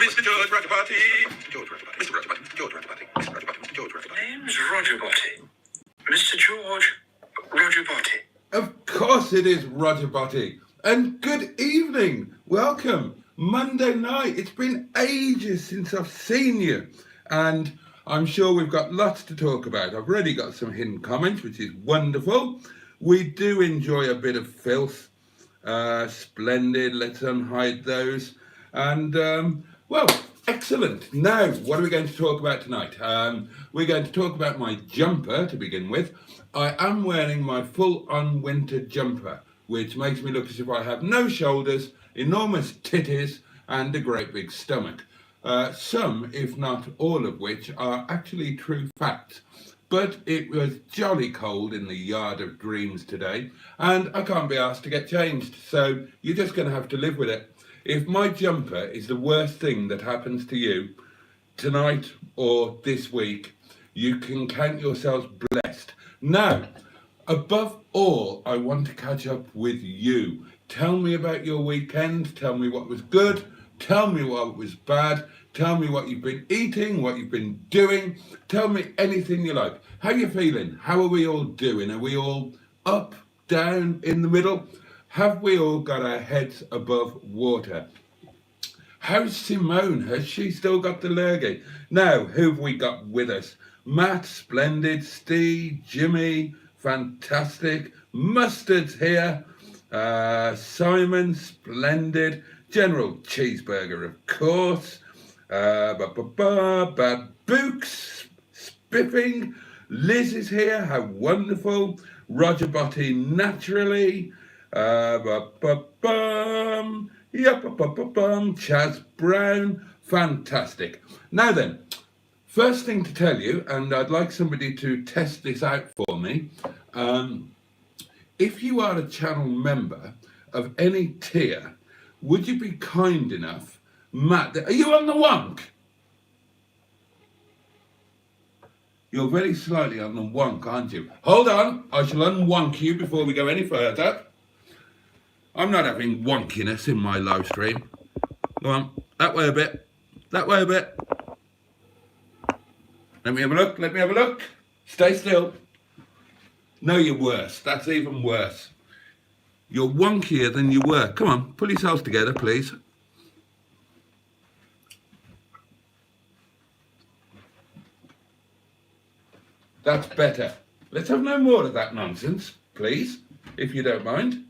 Mr. George Rogerbotty. George Rogerbotty. Mr. Rogerbotty. George Rogerbotty. Mr. Rogerbotty. Mr. George Rogerbotty. Name's Rogerbotty. Mr. George Rogerbotty. Of course it is Rogerbotty. And good evening. Welcome. Monday night. It's been ages since I've seen you. And I'm sure we've got lots to talk about. I've already got some hidden comments, which is wonderful. We do enjoy a bit of filth. Splendid. Let's unhide those. And, well, excellent. Now, what are we going to talk about tonight? We're going to talk about my jumper to begin with. I am wearing my full-on winter jumper, which makes me look as if I have no shoulders, enormous titties, and a great big stomach. Some, if not all of which, are actually true facts. But it was jolly cold in the yard of dreams today, and I can't be asked to get changed, so you're just going to have to live with it. If my jumper is the worst thing that happens to you tonight or this week, you can count yourselves blessed. Now, above all, I want to catch up with you. Tell me about your weekend. Tell me what was good. Tell me what was bad. Tell me what you've been eating, what you've been doing. Tell me anything you like. How are you feeling? How are we all doing? Are we all up, down, in the middle? Have we all got our heads above water? How's Simone? Has she still got the lurgy? Now, who have we got with us? Matt, splendid. Steve, Jimmy, fantastic. Mustard's here. Simon, splendid. General Cheeseburger, of course. Bad Books, spiffing. Liz is here. How wonderful. Rogerbotty, naturally. Chaz Brown, fantastic. Now then, first thing to tell you, and I'd like somebody to test this out for me, if you are a channel member of any tier, would you be kind enough, Matt, are you on the wonk? You're very slightly on the wonk, aren't you? Hold on, I shall unwonk you before we go any further. I'm not having wonkiness in my live stream. Go on, that way a bit. That way a bit. Let me have a look, let me have a look. Stay still. No, you're worse. That's even worse. You're wonkier than you were. Come on, pull yourselves together, please. That's better. Let's have no more of that nonsense, please, if you don't mind.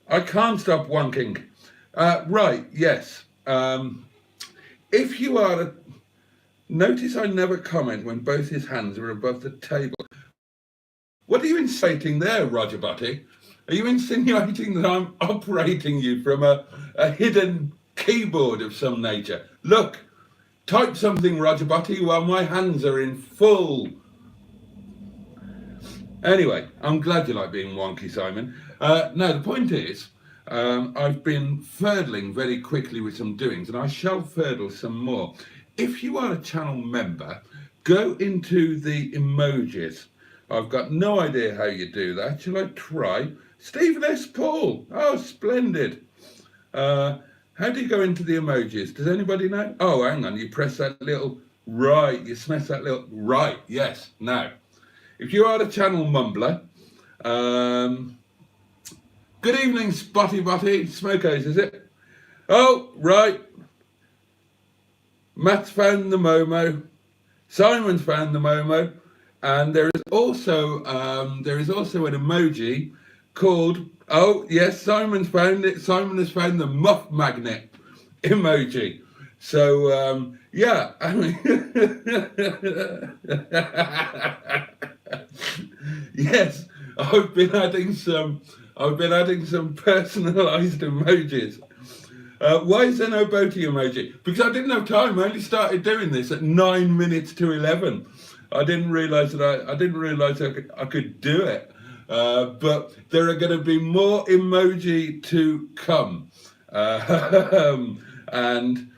I can't stop wonking. Right, yes. If you are notice I never comment when both his hands are above the table. What are you insinuating there, Rogerbotty? Are you insinuating that I'm operating you from a hidden keyboard of some nature? Look, type something, Rogerbotty, while my hands are in full. Anyway, I'm glad you like being wonky, Simon. No, the point is, I've been furdling very quickly with some doings, and I shall furdle some more. If you are a channel member, go into the emojis. I've got no idea how you do that. Shall I try? Stephen S. Paul. Oh, splendid. How do you go into the emojis? Does anybody know? Oh, hang on. You press that little right. You smash that little right. Yes. Now, if you are a channel mumbler, good evening, Spotty Botty. Smokos, is it? Oh, right. Matt's found the Momo. Simon's found the Momo. And there is also an emoji called, oh yes, Simon's found it. Simon has found the muff magnet emoji. So yeah, I mean, yes, I've been adding some personalised emojis. Why is there no Boaty emoji? Because I didn't have time. I only started doing this at 9 minutes to 11. I didn't realise that I could do it. But there are going to be more emoji to come. And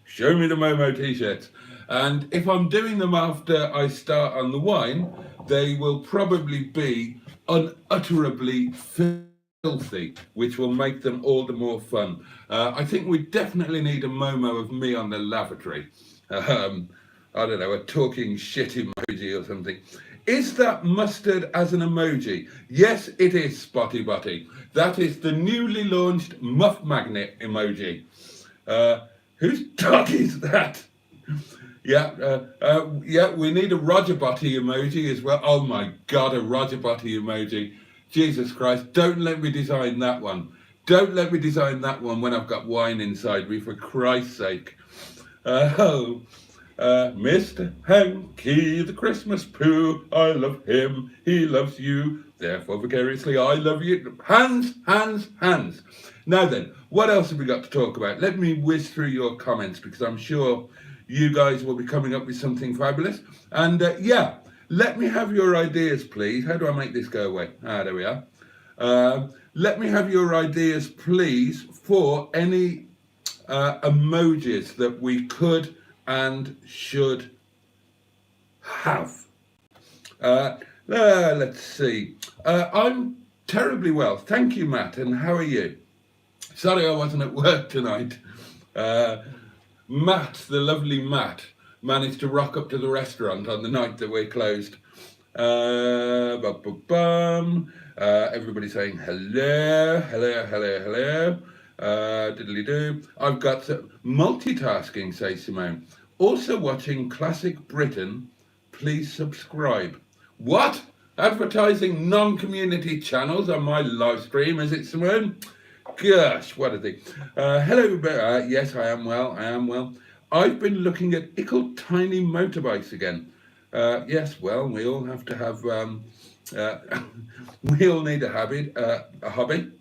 show me the Momo t-shirts. And if I'm doing them after I start on the wine, they will probably be unutterably filthy filthy, which will make them all the more fun. I think we definitely need a Momo of me on the lavatory. I don't know, a talking shit emoji or something. Is that mustard as an emoji? Yes, it is, Spotty Botty. That is the newly launched muff magnet emoji. Whose dog is that? Yeah, we need a Rogerbotty emoji as well. Oh my God, a Rogerbotty emoji. Jesus Christ, don't let me design that one. Don't let me design that one when I've got wine inside me, for Christ's sake. Mr. Hanky, the Christmas poo, I love him, he loves you, therefore vicariously I love you. Hands, hands, hands. Now then, what else have we got to talk about? Let me whiz through your comments, because I'm sure you guys will be coming up with something fabulous. And yeah, let me have your ideas, please. How do I make this go away? There we are. Let me have your ideas, please, for any emojis that we could and should have. Let's see. I'm terribly well. Thank you, Matt. And how are you? Sorry I wasn't at work tonight. Matt, the lovely Matt, managed to rock up to the restaurant on the night that we're closed. Everybody saying hello, hello, hello, hello. Diddly do. I've got multitasking, says Simone. Also watching Classic Britain. Please subscribe. What? Advertising non-community channels on my live stream, is it, Simone? Gosh, what a thing. Hello, yes, I am well, I am well. I've been looking at ickle tiny motorbikes again. Yes, well, we all have to have, we all need a hobby.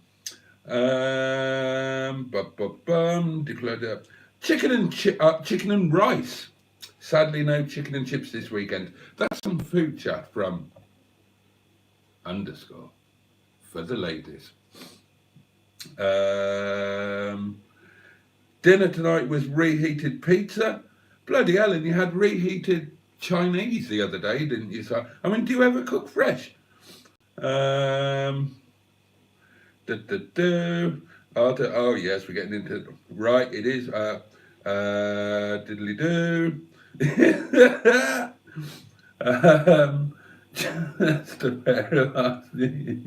Declared chicken and rice. Sadly, no chicken and chips this weekend. That's some food chat from _ for the ladies. Dinner tonight was reheated pizza. Bloody hell, and you had reheated Chinese the other day, didn't you? So, I mean, do you ever cook fresh? Oh yes, we're getting into right. It is diddly do. Just a pair of eyes.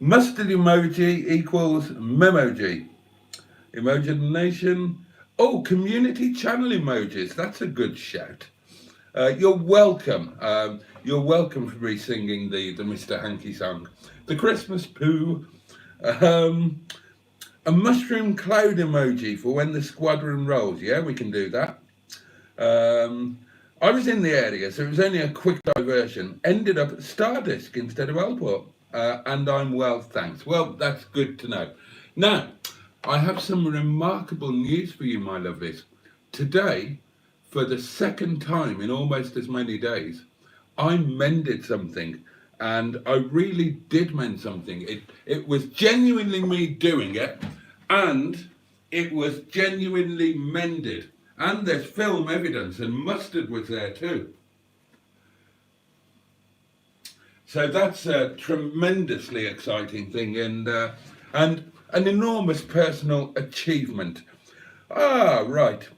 Mustard emoji equals memoji. Imagination. Oh, community channel emojis. That's a good shout. You're welcome. You're welcome for me singing the Mr. Hanky song. The Christmas poo. A mushroom cloud emoji for when the squadron rolls. Yeah, we can do that. I was in the area, so it was only a quick diversion. Ended up at Stardisk instead of Alport. And I'm well, thanks. Well, that's good to know. Now, I have some remarkable news for you, my lovelies. Today, for the second time in almost as many days, I mended something, and I really did mend something. It was genuinely me doing it, and it was genuinely mended. And there's film evidence, and mustard was there too. So that's a tremendously exciting thing, and an enormous personal achievement. Right.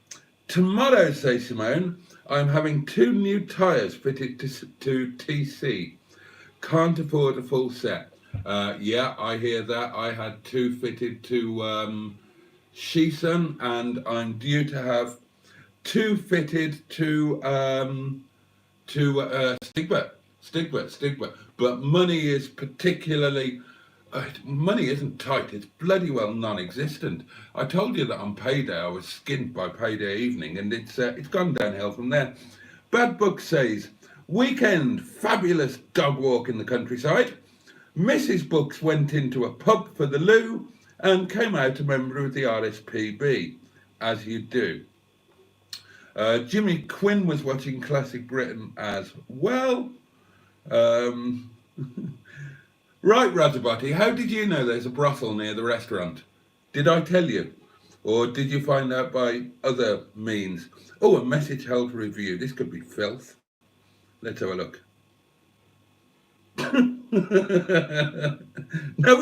Tomorrow, says Simone, I'm having 2 new tyres fitted to TC. Can't afford a full set. Yeah, I hear that. I had 2 fitted to Shison, and I'm due to have 2 fitted to Stigma. But money is particularly, money isn't tight, it's bloody well non-existent. I told you that on payday I was skint by payday evening, and it's gone downhill from there. Bad Book says, weekend, fabulous dog walk in the countryside. Mrs. Books went into a pub for the loo and came out a member of the RSPB, as you do. Jimmy Quinn was watching Classic Britain as well. Right, Rogerbotty, how did you know there's a brothel near the restaurant? Did I tell you? Or did you find out by other means? Oh, a message held to review. This could be filth. Let's have a look. No,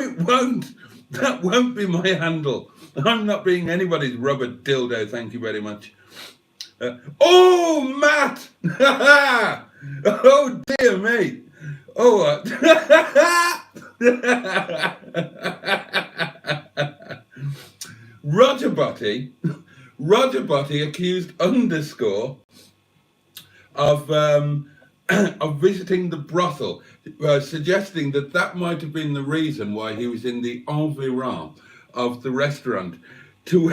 it won't. That won't be my handle. I'm not being anybody's rubber dildo, thank you very much. Oh, Matt! Oh, dear me. Oh, Rogerbotty accused Underscore of of visiting the brothel, suggesting that that might have been the reason why he was in the environs of the restaurant. To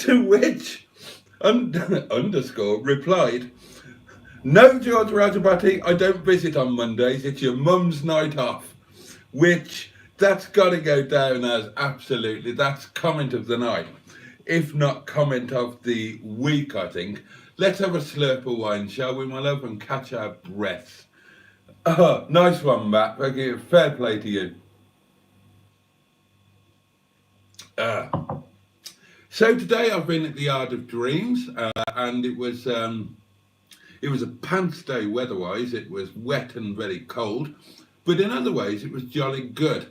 to which Underscore replied, "No, George Rogerbotty, I don't visit on Mondays. It's your mum's night off." Which, that's got to go down as absolutely, that's comment of the night, if not comment of the week, I think. Let's have a slurp of wine, shall we, my love, and catch our breaths. Oh, nice one, Matt. Thank you. Fair play to you. So today I've been at the Yard of Dreams, and it was a pants day weather-wise. It was wet and very cold, but in other ways it was jolly good.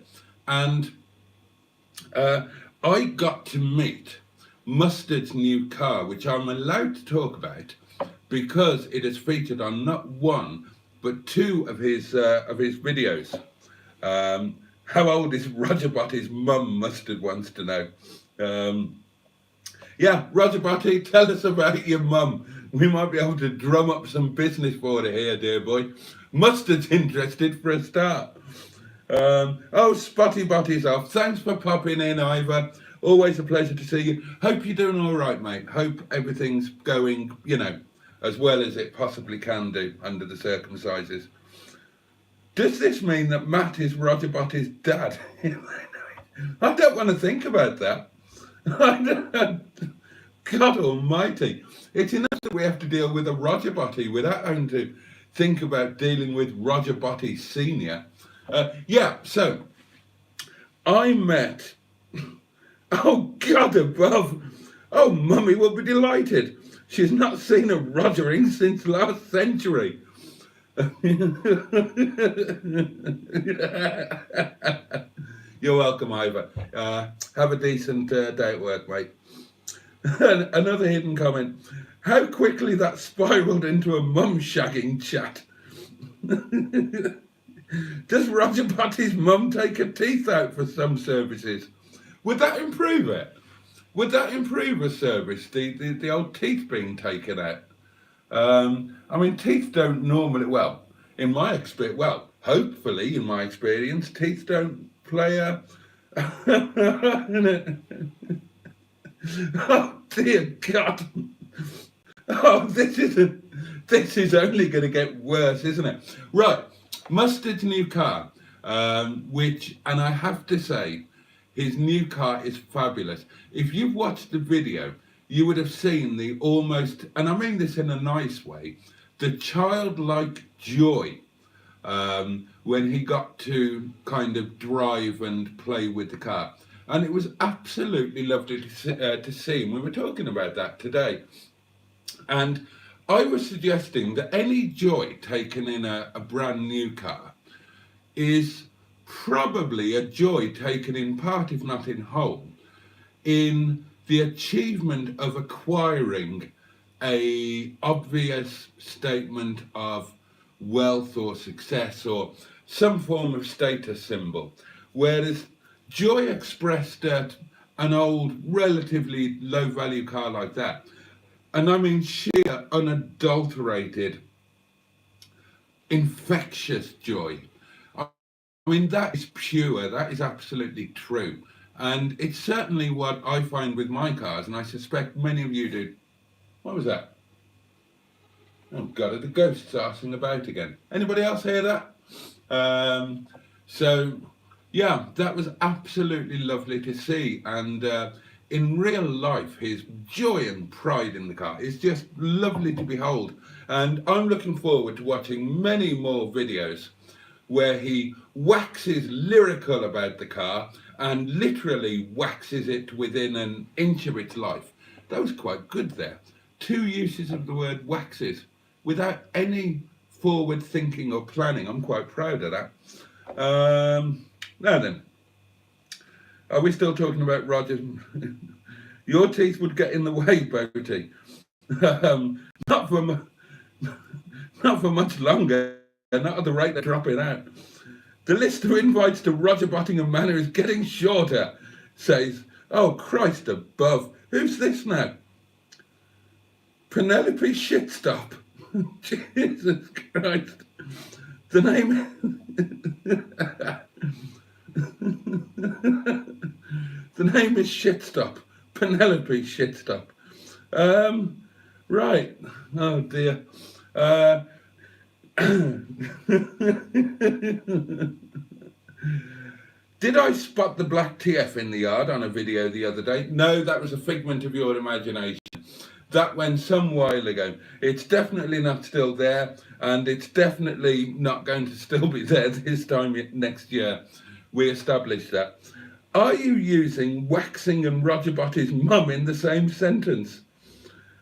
And I got to meet Mustard's new car, which I'm allowed to talk about because it is featured on not one but two of his videos. How old is Rogerbotty's mum? Mustard wants to know. Yeah, Rogerbotty, tell us about your mum. We might be able to drum up some business for her here, dear boy. Mustard's interested for a start. Oh, Spotty Botty's off. Thanks for popping in, Ivor. Always a pleasure to see you. Hope you're doing all right, mate. Hope everything's going, as well as it possibly can do under the circumstances. Does this mean that Matt is Rogerbotty's dad? I don't want to think about that. God almighty. It's enough that we have to deal with a Rogerbotty without having to think about dealing with Rogerbotty Senior. So I met, oh God above, oh Mummy will be delighted. She's not seen a Rogering since last century. You're welcome, Ivor. Have a decent day at work, mate. Another hidden comment. How quickly that spiralled into a mum shagging chat. Does Rogerbotty's mum take her teeth out for some services? Would that improve it? Would that improve a service, the old teeth being taken out? I mean, teeth don't normally, well, in my experience, well, hopefully in my experience, teeth don't play a... Oh, dear God. Oh, this is only going to get worse, isn't it? Right, Mustard's new car, which, and I have to say, his new car is fabulous. If you've watched the video, you would have seen the almost, and I mean this in a nice way, the childlike joy when he got to kind of drive and play with the car. And it was absolutely lovely to see, and we were talking about that today. And I was suggesting that any joy taken in a brand new car is probably a joy taken in part, if not in whole, in the achievement of acquiring a obvious statement of wealth or success or some form of status symbol, whereas joy expressed at an old, relatively low-value car like that, and I mean sheer, unadulterated, infectious joy. I mean, that is pure, that is absolutely true. And it's certainly what I find with my cars, and I suspect many of you do. What was that? Oh God, the ghosts arsing about again. Anybody else hear that? So, yeah, that was absolutely lovely to see. And in real life, his joy and pride in the car is just lovely to behold. And I'm looking forward to watching many more videos where he waxes lyrical about the car and literally waxes it within an inch of its life. That was quite good there. 2 uses of the word waxes. without any forward thinking or planning. I'm quite proud of that. Now then, are we still talking about Roger? Your teeth would get in the way, Boaty. Not for much longer, not at the rate they're dropping out. The list of invites to Rogerbottingham Manor is getting shorter, says, oh Christ above, who's this now? Penelope Shitstop. Jesus Christ. The name the name is Shitstop. Penelope Shitstop. Right. Oh dear. Did I spot the black TF in the yard on a video the other day? No, that was a figment of your imagination. That went some while ago. It's definitely not still there, and it's definitely not going to still be there this time next year. We established that. Are you using waxing and Rogerbotty's mum in the same sentence?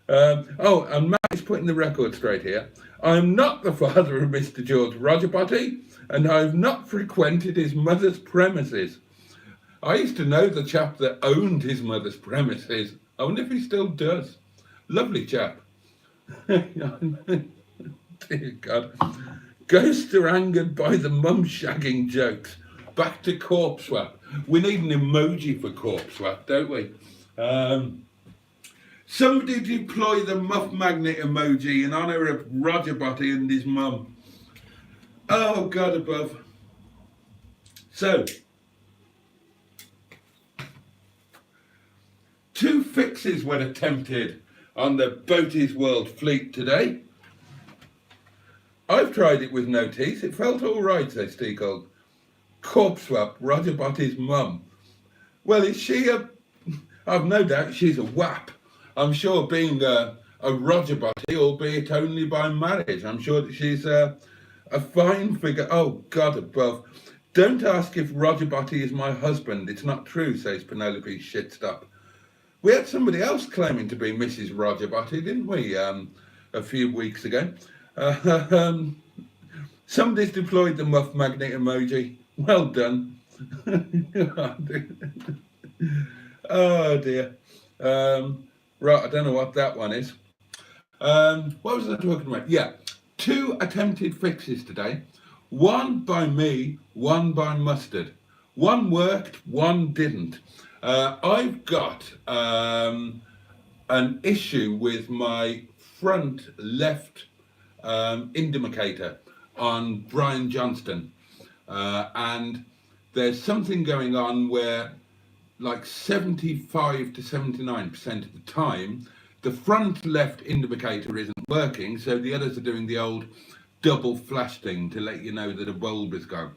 Oh, and Matt is putting the record straight here. I'm not the father of Mr. George Rogerbotty, and I've not frequented his mother's premises. I used to know the chap that owned his mother's premises. I wonder if he still does. Lovely chap. Dear God. Ghosts are angered by the mum shagging jokes. Back to corpse swap. We need an emoji for corpse swap, don't we? Somebody deploy the muff magnet emoji in honour of Rogerbotty and his mum. Oh, God above. So, 2 fixes were attempted on the Boaty's World fleet today. I've tried it with no teeth. It felt all right, says Steacold. Corpse swap, Rogerbotty's mum. Well, is she a... I've no doubt she's a wap. I'm sure being a Rogerbotty, albeit only by marriage, I'm sure that she's a fine figure. Oh, God above. Don't ask if Rogerbotty is my husband. It's not true, says Penelope Shitstop. We had somebody else claiming to be Mrs Rogerbotty, didn't we, a few weeks ago? Somebody's deployed the muff magnet emoji. Well done. Oh, dear. Right, I don't know what that one is. What was I talking about? Yeah, 2 attempted fixes today. One by me, one by Mustard. One worked, one didn't. I've got an issue with my front left indicator on Brian Johnston, and there's something going on where like 75 to 79% of the time the front left indicator isn't working, so the others are doing the old double flash thing to let you know that a bulb is gone.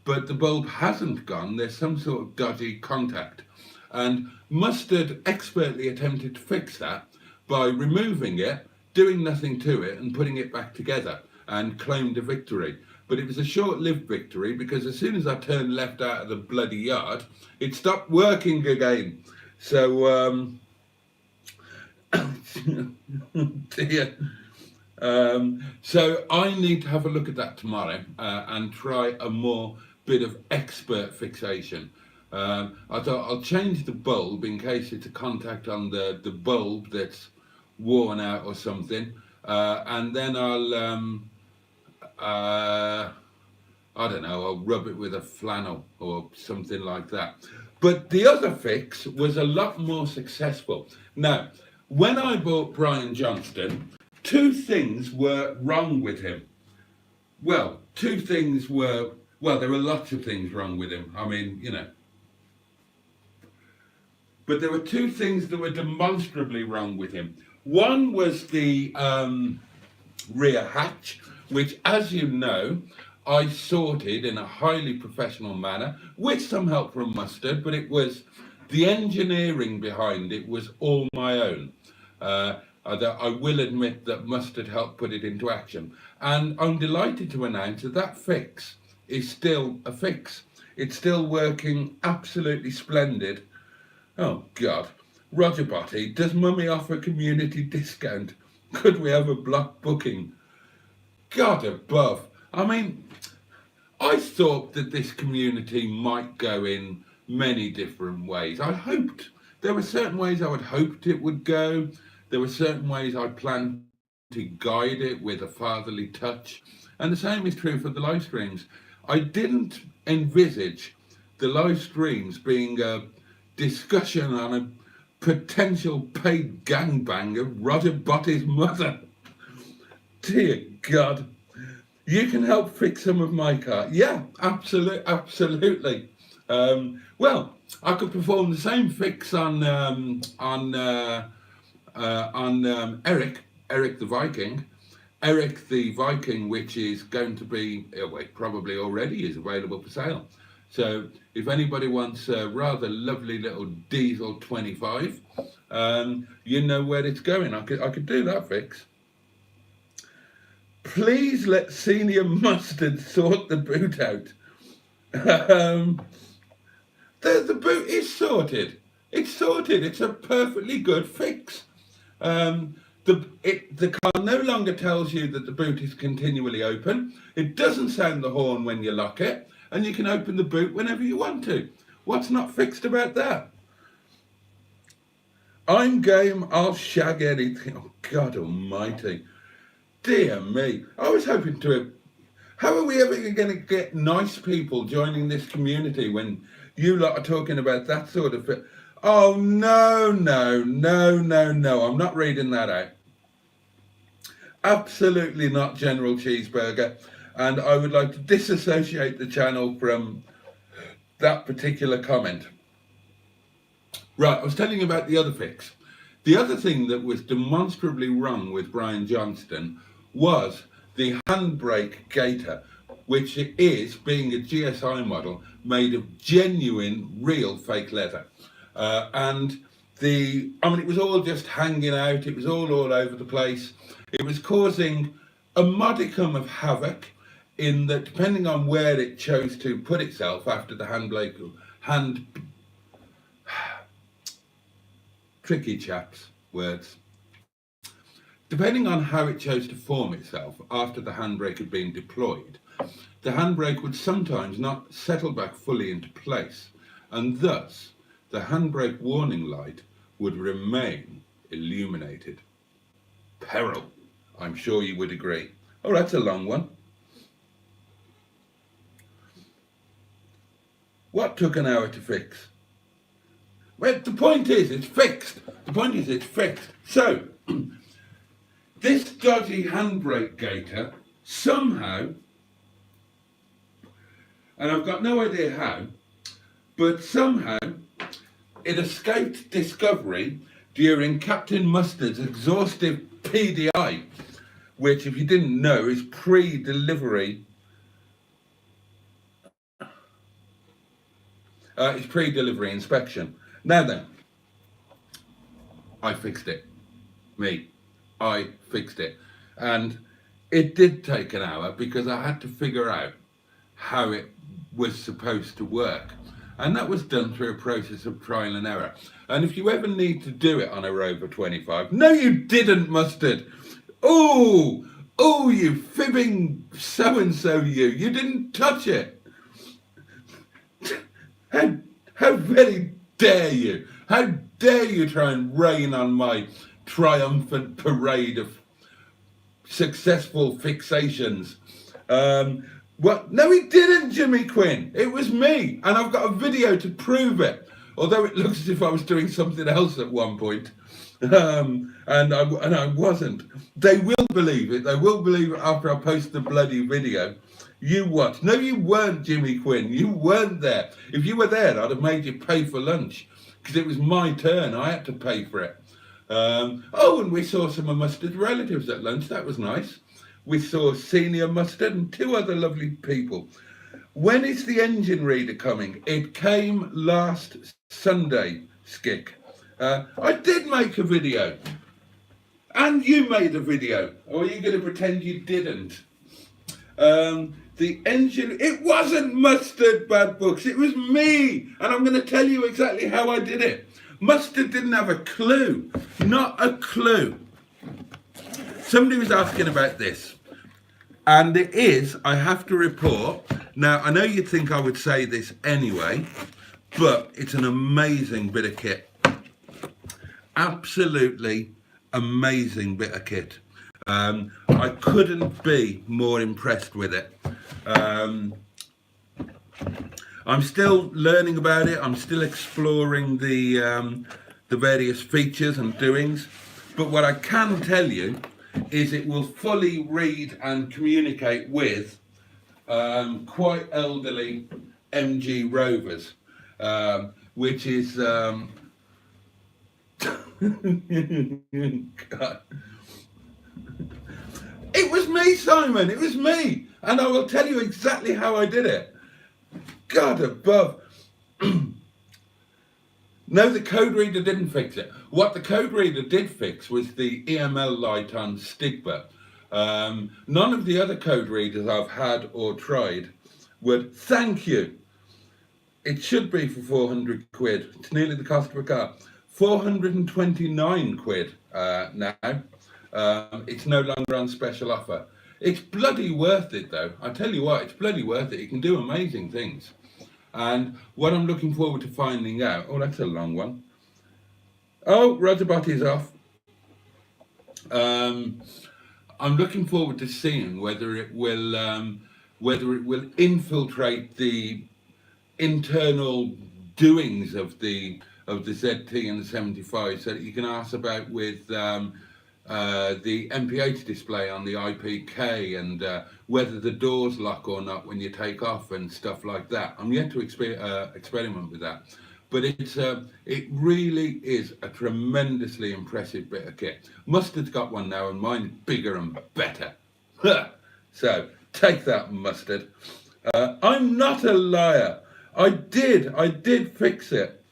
But the bulb hasn't gone, there's some sort of dodgy contact. And Mustard expertly attempted to fix that by removing it, doing nothing to it and putting it back together, and claimed a victory. But it was a short-lived victory because as soon as I turned left out of the bloody yard, it stopped working again. So, dear. So I need to have a look at that tomorrow and try a more bit of expert fixation. I thought I'll change the bulb in case it's a contact on the bulb that's worn out or something, and then I'll I don't know, I'll rub it with a flannel or something like that. But the other fix was a lot more successful. Now, when I bought Brian Johnston, 2 things were wrong with him. Well, 2 things were, well, there were lots of things wrong with him. I mean, you know. But there were 2 things that were demonstrably wrong with him. One was the rear hatch, which, as you know, I sorted in a highly professional manner with some help from Mustard, but it was the engineering behind it was all my own. I will admit that Mustard helped put it into action. And I'm delighted to announce that that fix is still a fix. It's still working absolutely splendid. Oh, God. Rogerbotty, does Mummy offer community discount? Could we have a block booking? God above. I mean, I thought that this community might go in many different ways. There were certain ways I would hoped it would go. There were certain ways I planned to guide it with a fatherly touch. And the same is true for the live streams. I didn't envisage the live streams being a discussion on a potential paid gangbang of Rogerbotty's mother. Dear God. You can help fix some of my car. Yeah, absolutely. Well, I could perform the same fix on Eric the Viking. Eric the Viking, which is going to be, well, probably already is available for sale. So if anybody wants a rather lovely little diesel 25, you know where it's going. I could do that fix. Please let Senior Mustard sort the boot out. The boot is sorted. It's sorted. It's a perfectly good fix. The car no longer tells you that the boot is continually open. It doesn't sound the horn when you lock it, and you can open the boot whenever you want to. What's not fixed about that? I'm game. I'll shag anything. Oh, God almighty. Dear me. I was hoping to... How are we ever going to get nice people joining this community when you lot are talking about that sort of... Oh, no. I'm not reading that out. Absolutely not General Cheeseburger. And I would like to disassociate the channel from that particular comment. Right, I was telling you about the other fix. The other thing that was demonstrably wrong with Brian Johnston was the handbrake gaiter, which is, being a GSI model, made of genuine, real fake leather. And it was all just hanging out. It was all over the place. It was causing a modicum of havoc in that, depending on where it chose to put itself after the tricky chaps, words. Depending on how it chose to form itself after the handbrake had been deployed, the handbrake would sometimes not settle back fully into place, and thus the handbrake warning light would remain illuminated. Peril, I'm sure you would agree. Oh, that's a long one. What took an hour to fix? Well, the point is, it's fixed. So, this dodgy handbrake gaiter somehow, and I've got no idea how, but somehow it escaped discovery during Captain Mustard's exhaustive PDI, which, if you didn't know, is pre-delivery. It's pre-delivery inspection. Now then, I fixed it. I fixed it. And it did take an hour because I had to figure out how it was supposed to work. And that was done through a process of trial and error. And if you ever need to do it on a Rover 25, no, you didn't, Mustard. Oh, you fibbing so-and-so you didn't touch it. How very dare you? How dare you try and rain on my triumphant parade of successful fixations? What? No, he didn't, Jimmy Quinn. It was me, and I've got a video to prove it. Although it looks as if I was doing something else at one point, and I wasn't. They will believe it. They will believe it after I post the bloody video. You what? No, you weren't, Jimmy Quinn. You weren't there. If you were there, I'd have made you pay for lunch because it was my turn. I had to pay for it. Oh, and we saw some of Mustard's relatives at lunch. That was nice. We saw Senior Mustard and two other lovely people. When is the engine reader coming? It came last Sunday, Skick. I did make a video. And you made a video. Or are you going to pretend you didn't? The engine, it wasn't Mustard, Bad Books. It was me. And I'm going to tell you exactly how I did it. Mustard didn't have a clue. Not a clue. somebody was asking about this, and it is, I have to report, now I know you'd think I would say this anyway, but it's an amazing bit of kit. Absolutely amazing bit of kit. I couldn't be more impressed with it. I'm still learning about it. I'm still exploring the various features and doings. But what I can tell you is it will fully read and communicate with quite elderly MG Rovers, which is God. It was me, Simon, it was me, and I will tell you exactly how I did it. God above. No, the code reader didn't fix it. What the code reader did fix was the EML light on Stigma. None of the other code readers I've had or tried would, thank you. It should be for 400 quid. It's nearly the cost of a car. 429 quid now. It's no longer on special offer. It's bloody worth it though. I tell you what, it's bloody worth it. It can do amazing things. And what I'm looking forward to finding out, oh, that's a long one. Oh, Rogerbotty's off. I'm looking forward to seeing whether it will infiltrate the internal doings of the ZT and the 75, so that you can ask about with the MPH display on the IPK and whether the doors lock or not when you take off and stuff like that. I'm yet to experiment with that, but it really is a tremendously impressive bit of kit. Mustard's got one now, and mine's bigger and better. So take that, Mustard. I'm not a liar. I did fix it.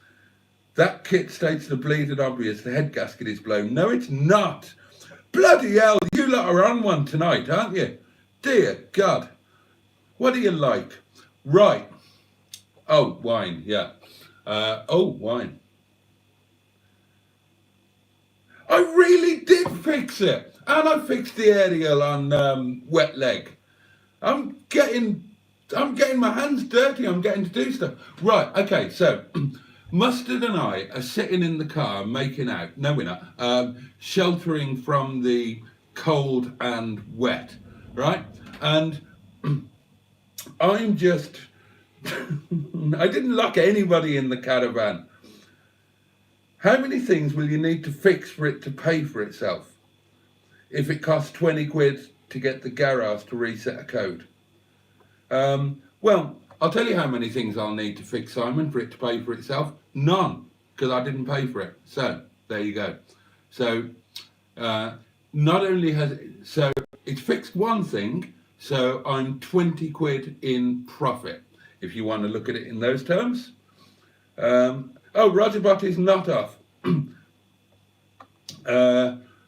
That kit states the bleeding obvious. The head gasket is blown. No, it's not. Bloody hell, you lot are on one tonight, aren't you? Dear God. What do you like? Right. Oh, wine, yeah. Wine. I really did fix it. And I fixed the aerial on wet leg. I'm getting my hands dirty. I'm getting to do stuff. Right, okay, so Mustard and I are sitting in the car making out. No, we're not. Sheltering from the cold and wet, right? And I'm just, I didn't lock anybody in the caravan. How many things will you need to fix for it to pay for itself? If it costs 20 quid to get the garage to reset a code. Well, I'll tell you how many things I'll need to fix, Simon, for it to pay for itself. None, because I didn't pay for it. So there you go. So not only has it's fixed one thing, so I'm 20 quid in profit, if you want to look at it in those terms. Oh, Rogerbotty's not off.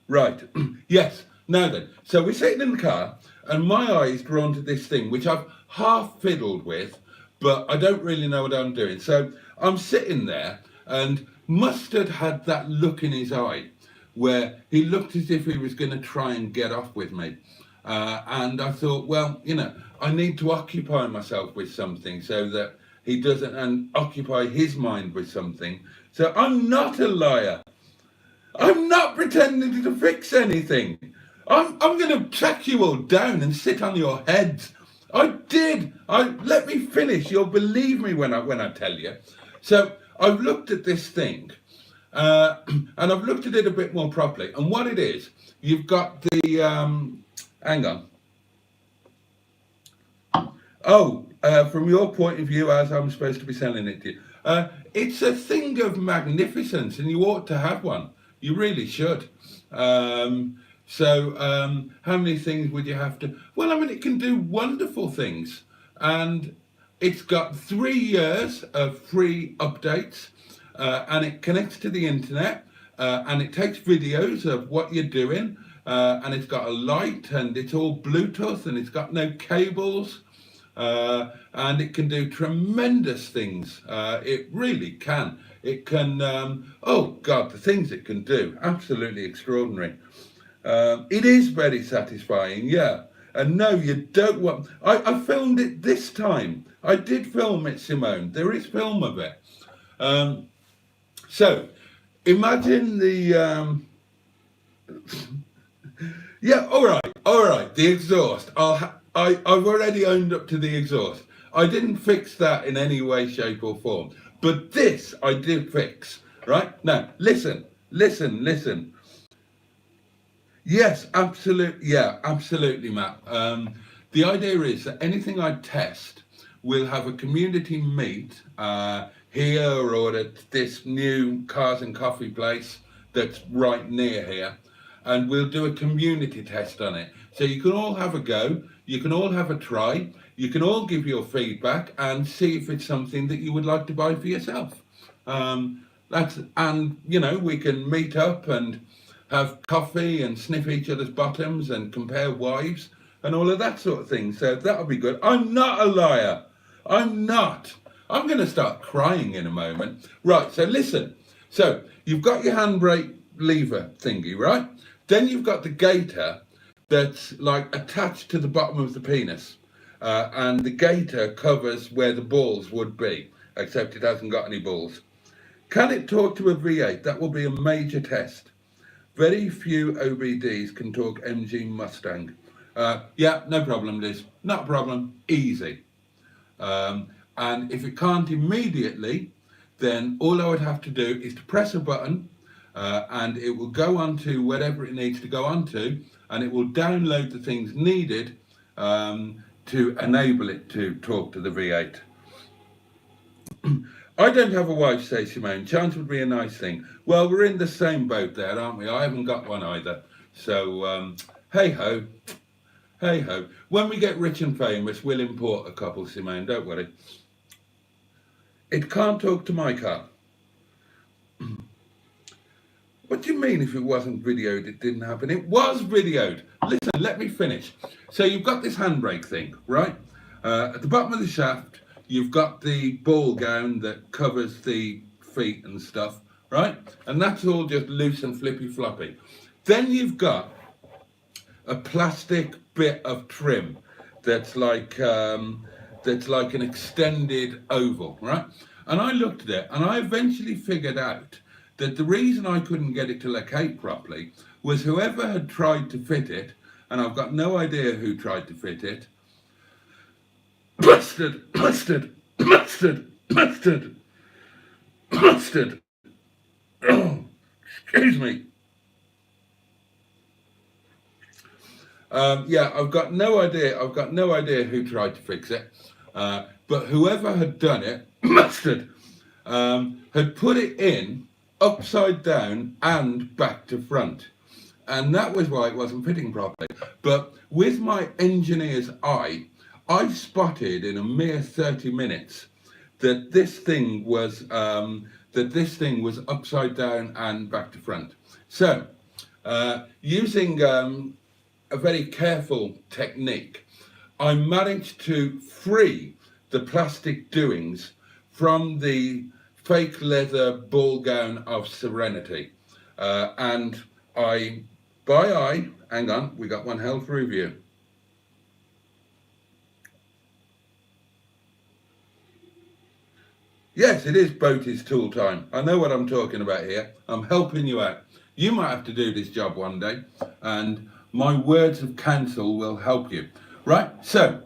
Right. Yes. Now then, so we're sitting in the car, and my eye is drawn to this thing, which I've half fiddled with, but I don't really know what I'm doing. So I'm sitting there, and Mustard had that look in his eye where he looked as if he was going to try and get off with me. And I thought, well, you know, I need to occupy myself with something so that he doesn't, and occupy his mind with something. So I'm not a liar. I'm not pretending to fix anything. I'm going to track you all down and sit on your heads. I did. Let me finish. You'll believe me when I tell you. So I've looked at this thing, and I've looked at it a bit more properly. And what it is, you've got the hang on. Oh, from your point of view, as I'm supposed to be selling it to you, it's a thing of magnificence, and you ought to have one. You really should. So how many things would you have to? Well, I mean, it can do wonderful things, and it's got 3 years of free updates, and it connects to the internet, and it takes videos of what you're doing, and it's got a light, and it's all Bluetooth, and it's got no cables, and it can do tremendous things. It really can. It can, oh God, the things it can do, absolutely extraordinary. It is very satisfying, yeah. And no, you don't want... I filmed it this time. I did film it, Simone. There is film of it. So, imagine the... yeah, all right. The exhaust. I've already owned up to the exhaust. I didn't fix that in any way, shape or form. But this I did fix, right? Now, listen. Yes, absolutely, Matt. The idea is that anything I test will have a community meet here or at this new Cars and Coffee place that's right near here, and we'll do a community test on it. So you can all have a go, you can all have a try, you can all give your feedback and see if it's something that you would like to buy for yourself. And you know, we can meet up and have coffee and sniff each other's bottoms and compare wives and all of that sort of thing. So that'll be good. I'm not a liar. I'm not. I'm going to start crying in a moment. Right, so listen. So you've got your handbrake lever thingy, right? Then you've got the gaiter that's like attached to the bottom of the penis. And the gaiter covers where the balls would be, except it hasn't got any balls. Can it talk to a V8? That will be a major test. Very few OBDs can talk MG Mustang. Yeah, no problem, Liz. Not a problem. Easy. And if it can't immediately, then all I would have to do is to press a button and it will go onto whatever it needs to go onto, and it will download the things needed to enable it to talk to the V8. I don't have a wife, says Simone. Chance would be a nice thing. Well, we're in the same boat there, aren't we? I haven't got one either. So, hey-ho. Hey-ho. When we get rich and famous, we'll import a couple, Simone. Don't worry. It can't talk to my car. What do you mean if it wasn't videoed, it didn't happen? It was videoed. Listen, let me finish. So you've got this handbrake thing, right? At the bottom of the shaft, you've got the ball gown that covers the feet and stuff, right? And that's all just loose and flippy floppy. Then you've got a plastic bit of trim that's like an extended oval, right? And I looked at it and I eventually figured out that the reason I couldn't get it to locate properly was whoever had tried to fit it, and I've got no idea who tried to fit it, mustard. Oh, excuse me. Yeah, I've got no idea who tried to fix it. But whoever had done it, mustard, had put it in upside down and back to front. And that was why it wasn't fitting properly. But with my engineer's eye, I spotted in a mere 30 minutes that this thing was upside down and back to front. So, using a very careful technique, I managed to free the plastic doings from the fake leather ball gown of Serenity. And hang on, we got one health review. Yes, it is Boaty's tool time. I know what I'm talking about here. I'm helping you out. You might have to do this job one day, and my words of counsel will help you. Right, so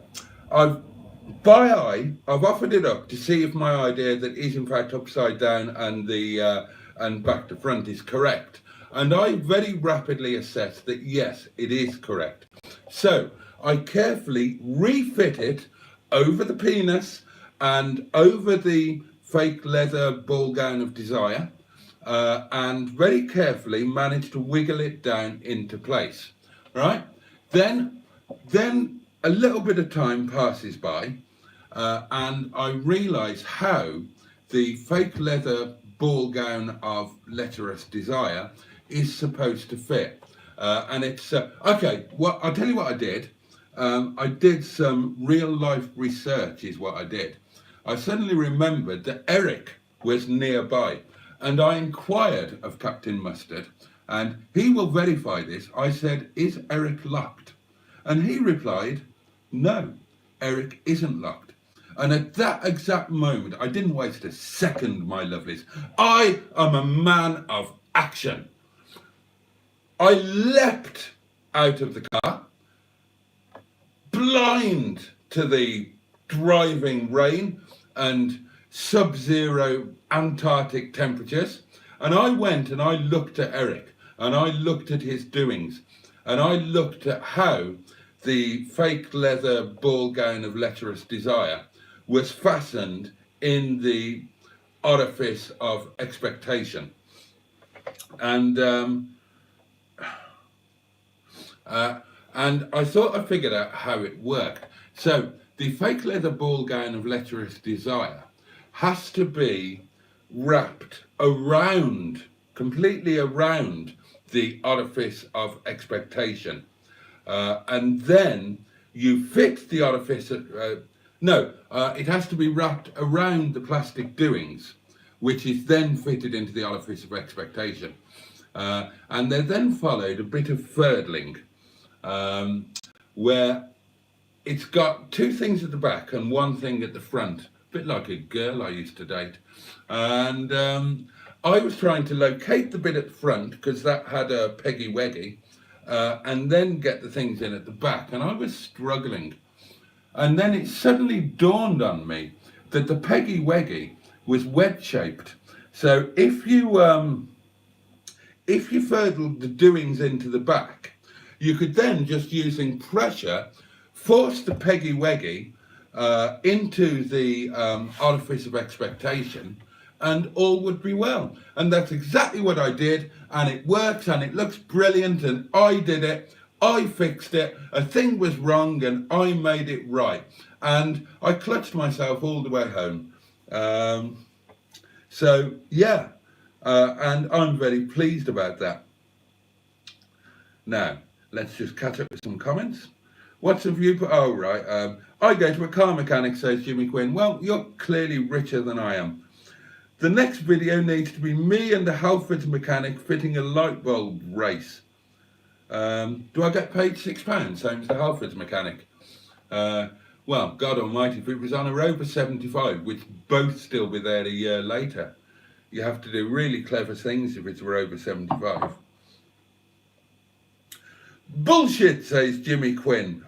I've offered it up to see if my idea that is in fact upside down and back to front is correct. And I very rapidly assessed that yes, it is correct. So I carefully refit it over the penis and over the fake leather ball gown of desire, and very carefully managed to wiggle it down into place. Right? Then a little bit of time passes by, and I realise how the fake leather ball gown of lecherous desire is supposed to fit. And it's okay. Well, I'll tell you what I did. I did some real life research is what I did. I suddenly remembered that Eric was nearby, and I inquired of Captain Mustard and he will verify this. I said, is Eric locked? And he replied, no, Eric isn't locked. And at that exact moment, I didn't waste a second, my lovelies. I am a man of action. I leapt out of the car, blind to the driving rain and sub-zero Antarctic temperatures. And I went and I looked at Eric, and I looked at his doings, and I looked at how the fake leather ball gown of lecherous desire was fastened in the orifice of expectation. And I thought I figured out how it worked. So the fake leather ball gown of lecherous desire has to be wrapped around, completely around the orifice of expectation. And then you fit the orifice, it has to be wrapped around the plastic doings, which is then fitted into the orifice of expectation. And there then followed a bit of furdling, where it's got two things at the back and one thing at the front, a bit like a girl I used to date. And I was trying to locate the bit at the front because that had a peggy weggy, and then get the things in at the back, and I was struggling. And then it suddenly dawned on me that the peggy weggy was wedge shaped. So if you furtled the doings into the back, you could then, just using pressure, force the peggy weggy into the orifice of expectation, and all would be well. And that's exactly what I did, and it works, and it looks brilliant, and I did it. I fixed it. A thing was wrong, and I made it right. And I clutched myself all the way home. So yeah, and I'm very pleased about that. Now, let's just catch up with some comments. What's a view? Oh, right. I go to a car mechanic, says Jimmy Quinn. Well, you're clearly richer than I am. The next video needs to be me and the Halfords mechanic fitting a light bulb race. Do I get paid £6, same as the Halfords mechanic? Well, God almighty, if it was on a Rover 75, which both still be there a year later, you have to do really clever things if it's a Rover 75. Bullshit, says Jimmy Quinn.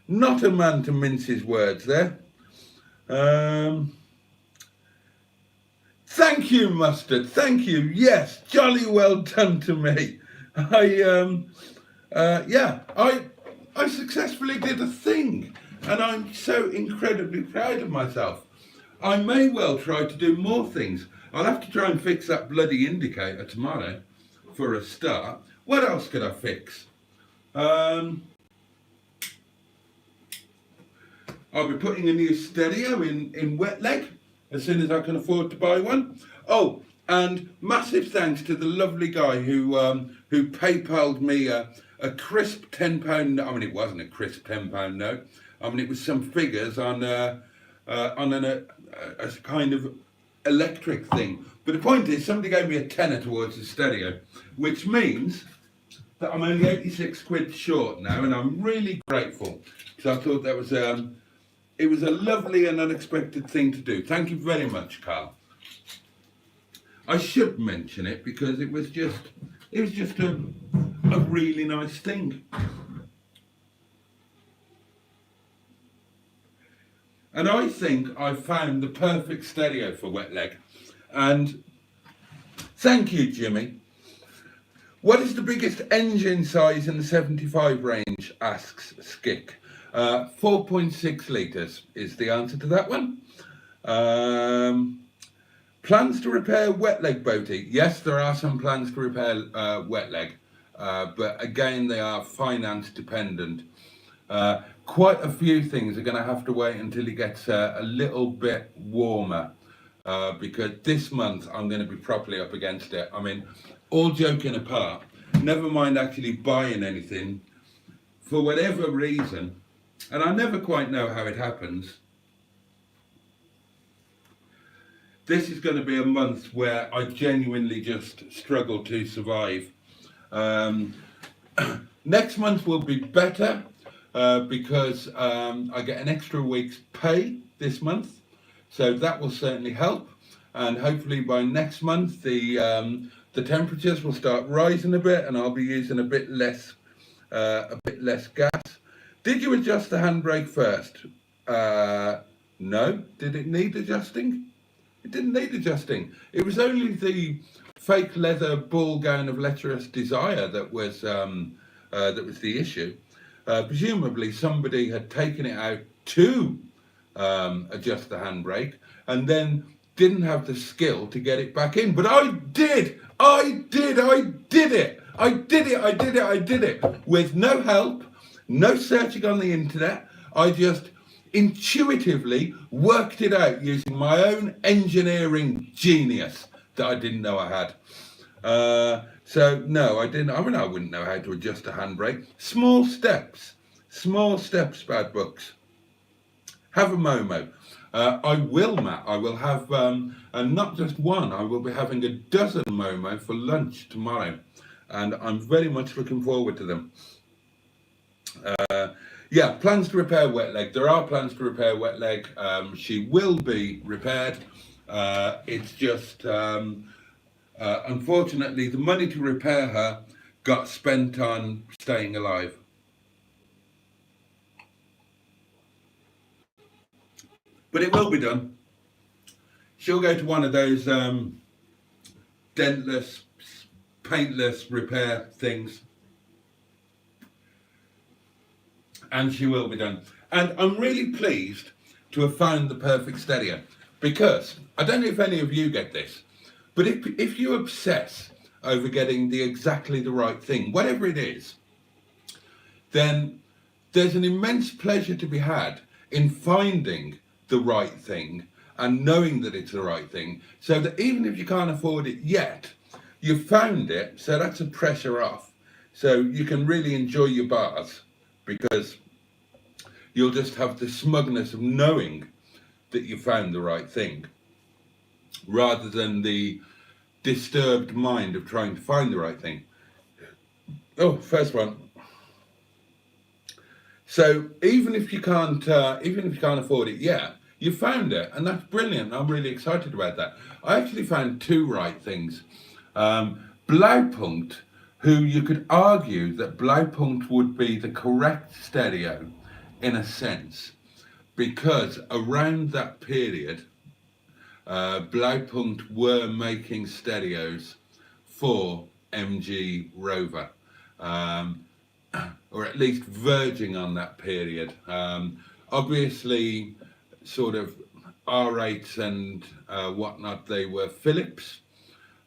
Not a man to mince his words there. Thank you, Mustard. Thank you. Yes, jolly well done to me. I successfully did a thing, and I'm so incredibly proud of myself. I may well try to do more things. I'll have to try and fix that bloody indicator tomorrow for a start. What else could I fix? I'll be putting a new stereo in wet leg as soon as I can afford to buy one. Oh, and massive thanks to the lovely guy who PayPal'd me a crisp £10. I mean, it wasn't a crisp £10 note. I mean, it was some figures on a kind of electric thing. But the point is, somebody gave me a tenner towards the stereo, which means that I'm only 86 quid short now, and I'm really grateful because I thought that was it was a lovely and unexpected thing to do. Thank you very much, Carl. I should mention it because it was just a really nice thing. And I think I found the perfect stereo for wet leg. And thank you, Jimmy. What is the biggest engine size in the 75 range, asks Skick. 4.6 litres is the answer to that one. Plans to repair wet leg, Boaty? Yes, there are some plans to repair wet leg, but again, they are finance dependent. Quite a few things are going to have to wait until it gets a little bit warmer, because this month I'm going to be properly up against it. I mean, all joking apart, never mind actually buying anything, for whatever reason, and I never quite know how it happens, this is going to be a month where I genuinely just struggle to survive. Next month will be better because I get an extra week's pay this month, so that will certainly help. And hopefully by next month the temperatures will start rising a bit, and I'll be using a bit less gas. Did you adjust the handbrake first? No. Did it need adjusting? It didn't need adjusting. It was only the fake leather ball gown of lecherous desire that was the issue. Presumably somebody had taken it out to adjust the handbrake and then didn't have the skill to get it back in. But I did it with no help, no searching on the internet. I just intuitively worked it out using my own engineering genius that I didn't know I had. So no, I didn't. I mean, I wouldn't know how to adjust a handbrake. Small steps, bad books. Have a Momo. I will, Matt. I will have, and not just one. I will be having a dozen Momo for lunch tomorrow, and I'm very much looking forward to them. Yeah, plans to repair wet leg. There are plans to repair wet leg. She will be repaired. It's just, unfortunately, the money to repair her got spent on staying alive. But it will be done. She'll go to one of those dentless, paintless repair things. And she will be done. And I'm really pleased to have found the perfect stereo, because I don't know if any of you get this, but if you obsess over getting exactly the right thing, whatever it is, then there's an immense pleasure to be had in finding the right thing and knowing that it's the right thing, so that even if you can't afford it yet, you've found it, so that's a pressure off. So you can really enjoy your bars, because you'll just have the smugness of knowing that you found the right thing, rather than the disturbed mind of trying to find the right thing. Oh, first one. So even if you can't afford it yet, you found it, and that's brilliant. I'm really excited about that. I actually found two right things. Blaupunkt, who you could argue that Blaupunkt would be the correct stereo in a sense, because around that period, Blaupunkt were making stereos for MG Rover, or at least verging on that period. Obviously, sort of R8s and whatnot, they were Philips,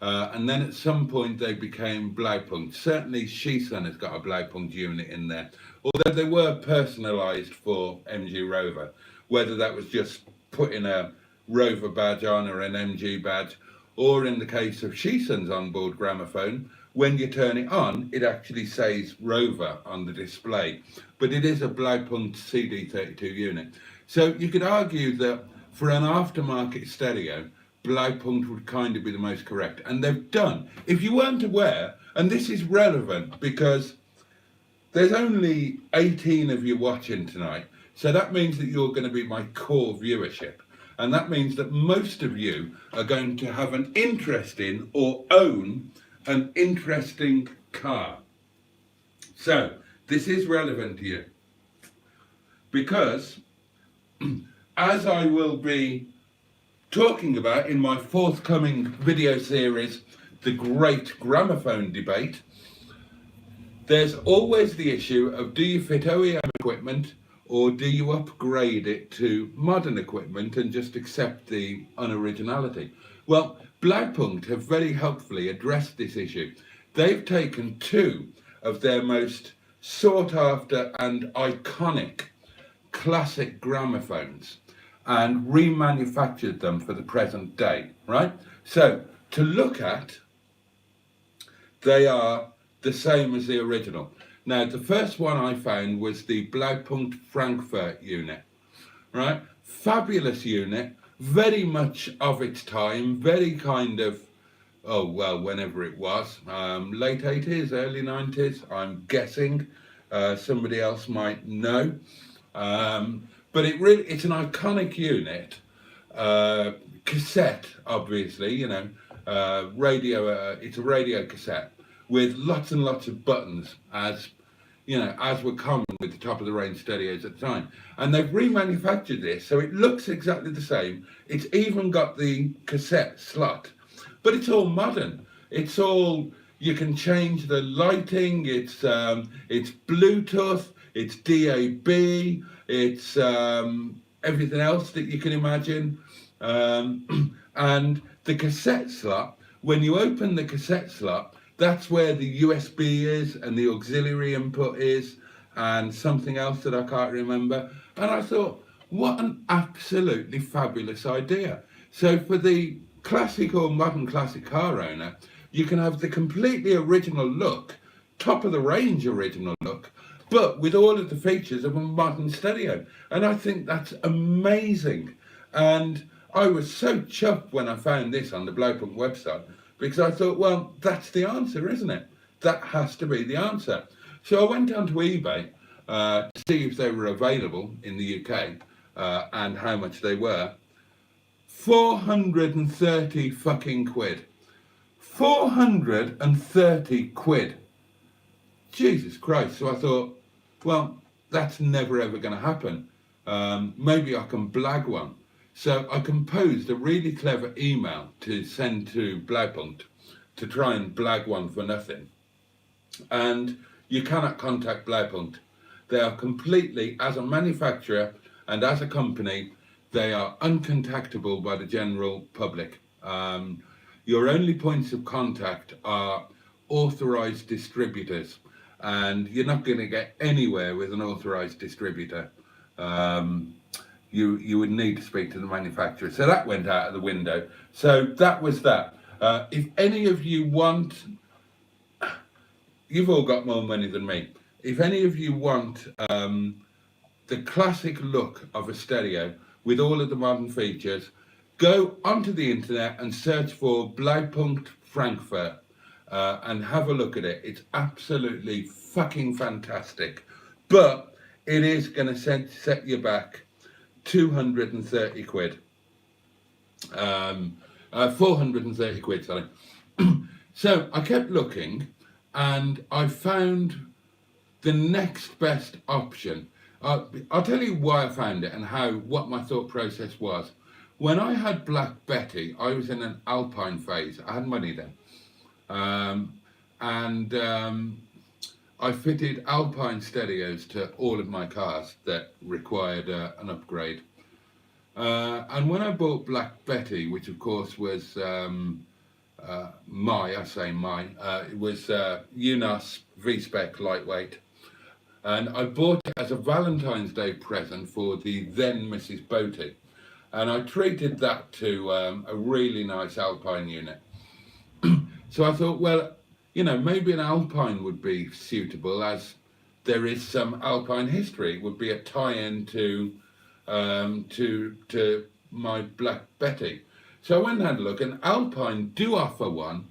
and then at some point they became Blaupunkt. Certainly Shison has got a Blaupunkt unit in there, although they were personalised for MG Rover, whether that was just putting a Rover badge on or an MG badge, or in the case of Shison's onboard gramophone, when you turn it on, it actually says Rover on the display, but it is a Blaupunkt CD32 unit. So you could argue that for an aftermarket stereo, Blaupunkt would kind of be the most correct, and they've done. If you weren't aware, and this is relevant because there's only 18 of you watching tonight, so that means that you're going to be my core viewership, and that means that most of you are going to have an interest in or own an interesting car. So this is relevant to you, because as I will be talking about in my forthcoming video series, The Great Gramophone Debate, there's always the issue of, do you fit OEM equipment or do you upgrade it to modern equipment and just accept the unoriginality? Well, Blaupunkt have very helpfully addressed this issue. They've taken two of their most sought after and iconic classic gramophones and remanufactured them for the present day, right? So to look at, they are the same as the original. Now, the first one I found was the Blaupunkt Frankfurt unit, right? Fabulous unit, very much of its time, very kind of oh well, whenever it was, late 80s, early 90s, I'm guessing. Somebody else might know. But it's an iconic unit. Cassette, obviously, radio, it's a radio cassette with lots and lots of buttons, as were common with the top of the range stereos at the time. And they've remanufactured this, so it looks exactly the same. It's even got the cassette slot, but it's all modern. It's all, you can change the lighting, it's Bluetooth, it's DAB, it's everything else that you can imagine. And the cassette slot, when you open the cassette slot, that's where the USB is and the auxiliary input is and something else that I can't remember. And I thought, what an absolutely fabulous idea. So for the classic or modern classic car owner, you can have the completely original look, top of the range original look, but with all of the features of a modern stereo. And I think that's amazing. And I was so chuffed when I found this on the Blowpunk website, because I thought, well, that's the answer, isn't it? That has to be the answer. So I went onto eBay to see if they were available in the UK and how much they were. 430 fucking quid. 430 quid. Jesus Christ. So I thought, well, that's never ever going to happen. Maybe I can blag one. So I composed a really clever email to send to Blowpunk to try and blag one for nothing. And you cannot contact Blowpunk. They are completely, as a manufacturer and as a company, they are uncontactable by the general public. Your only points of contact are authorized distributors, and you're not going to get anywhere with an authorized distributor. You would need to speak to the manufacturer. So that went out of the window. So that was that. If any of you want, you've all got more money than me. If any of you want the classic look of a stereo with all of the modern features, go onto the internet and search for Blowpunk Frankfurt and have a look at it. It's absolutely fucking fantastic. But it is going to set you back 230 quid. 430 quid, sorry. So I kept looking and I found the next best option. I'll tell you why I found it and what my thought process was. When I had Black Betty, I was in an Alpine phase. I had money then. I fitted Alpine stereos to all of my cars that required an upgrade. And when I bought Black Betty, which of course was it was UNOS V-Spec lightweight. And I bought it as a Valentine's Day present for the then Mrs Boaty. And I treated that to a really nice Alpine unit. So I thought, well, maybe an Alpine would be suitable, as there is some Alpine history. It would be a tie-in to my Black Betty. So I went and had a look, and Alpine do offer one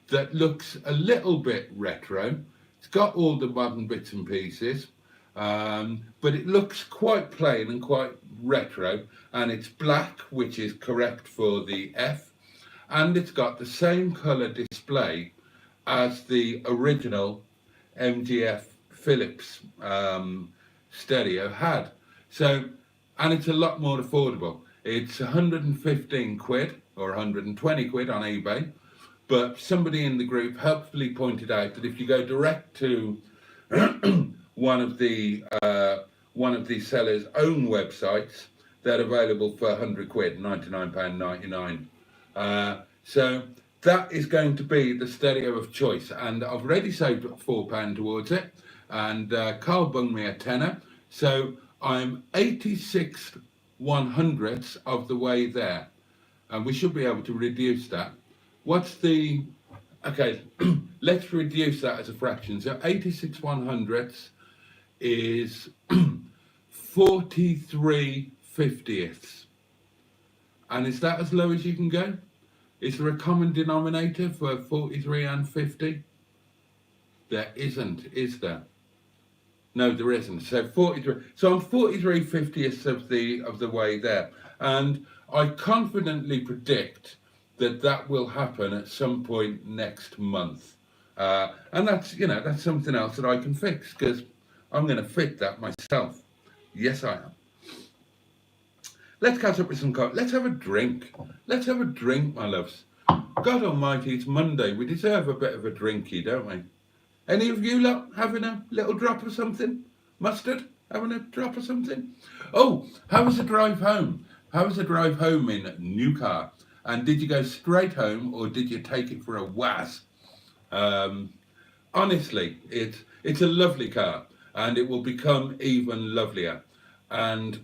that looks a little bit retro. It's got all the modern bits and pieces, but it looks quite plain and quite retro, and it's black, which is correct for the F, and it's got the same colour display as the original MGF Philips stereo had. So, and it's a lot more affordable. It's 115 quid or 120 quid on eBay, but somebody in the group helpfully pointed out that if you go direct to one of the sellers' own websites, they're available for 100 quid, £99.99. So that is going to be the stereo of choice, and I've already saved £4 towards it, and Carl bunged me a tenner, so I'm 86 100ths of the way there, and we should be able to reduce that. Okay, let's reduce that as a fraction. So 86 100ths is 43 50ths. And is that as low as you can go? Is there a common denominator for 43 and 50? There isn't, is there? No, there isn't. So 43. So I'm 43 50ths of the way there, and I confidently predict that will happen at some point next month, and that's something else that I can fix because I'm going to fit that myself. Yes, I am. Let's catch up with some coffee. Let's have a drink. Let's have a drink, my loves. God Almighty, it's Monday. We deserve a bit of a drinky, don't we? Any of you lot having a little drop of something? Mustard? Having a drop of something? Oh, how was the drive home? How was the drive home in new car? And did you go straight home or did you take it for a whiz? Honestly, it's a lovely car and it will become even lovelier. And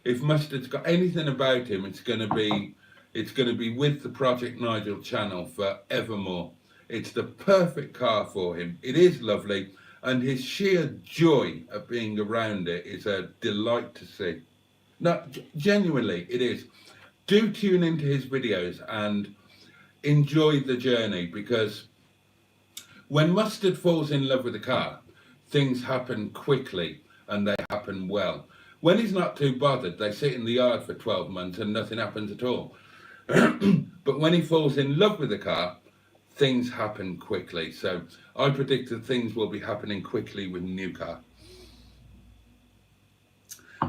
if Mustard's got anything about him, it's going to be with the Project Nigel channel forevermore. It's the perfect car for him. It is lovely, and his sheer joy at being around it is a delight to see. No, genuinely, it is. Do tune into his videos and enjoy the journey, because when Mustard falls in love with a car, things happen quickly and they happen well. When he's not too bothered, they sit in the yard for 12 months and nothing happens at all. But when he falls in love with a car, things happen quickly. So I predict that things will be happening quickly with new car.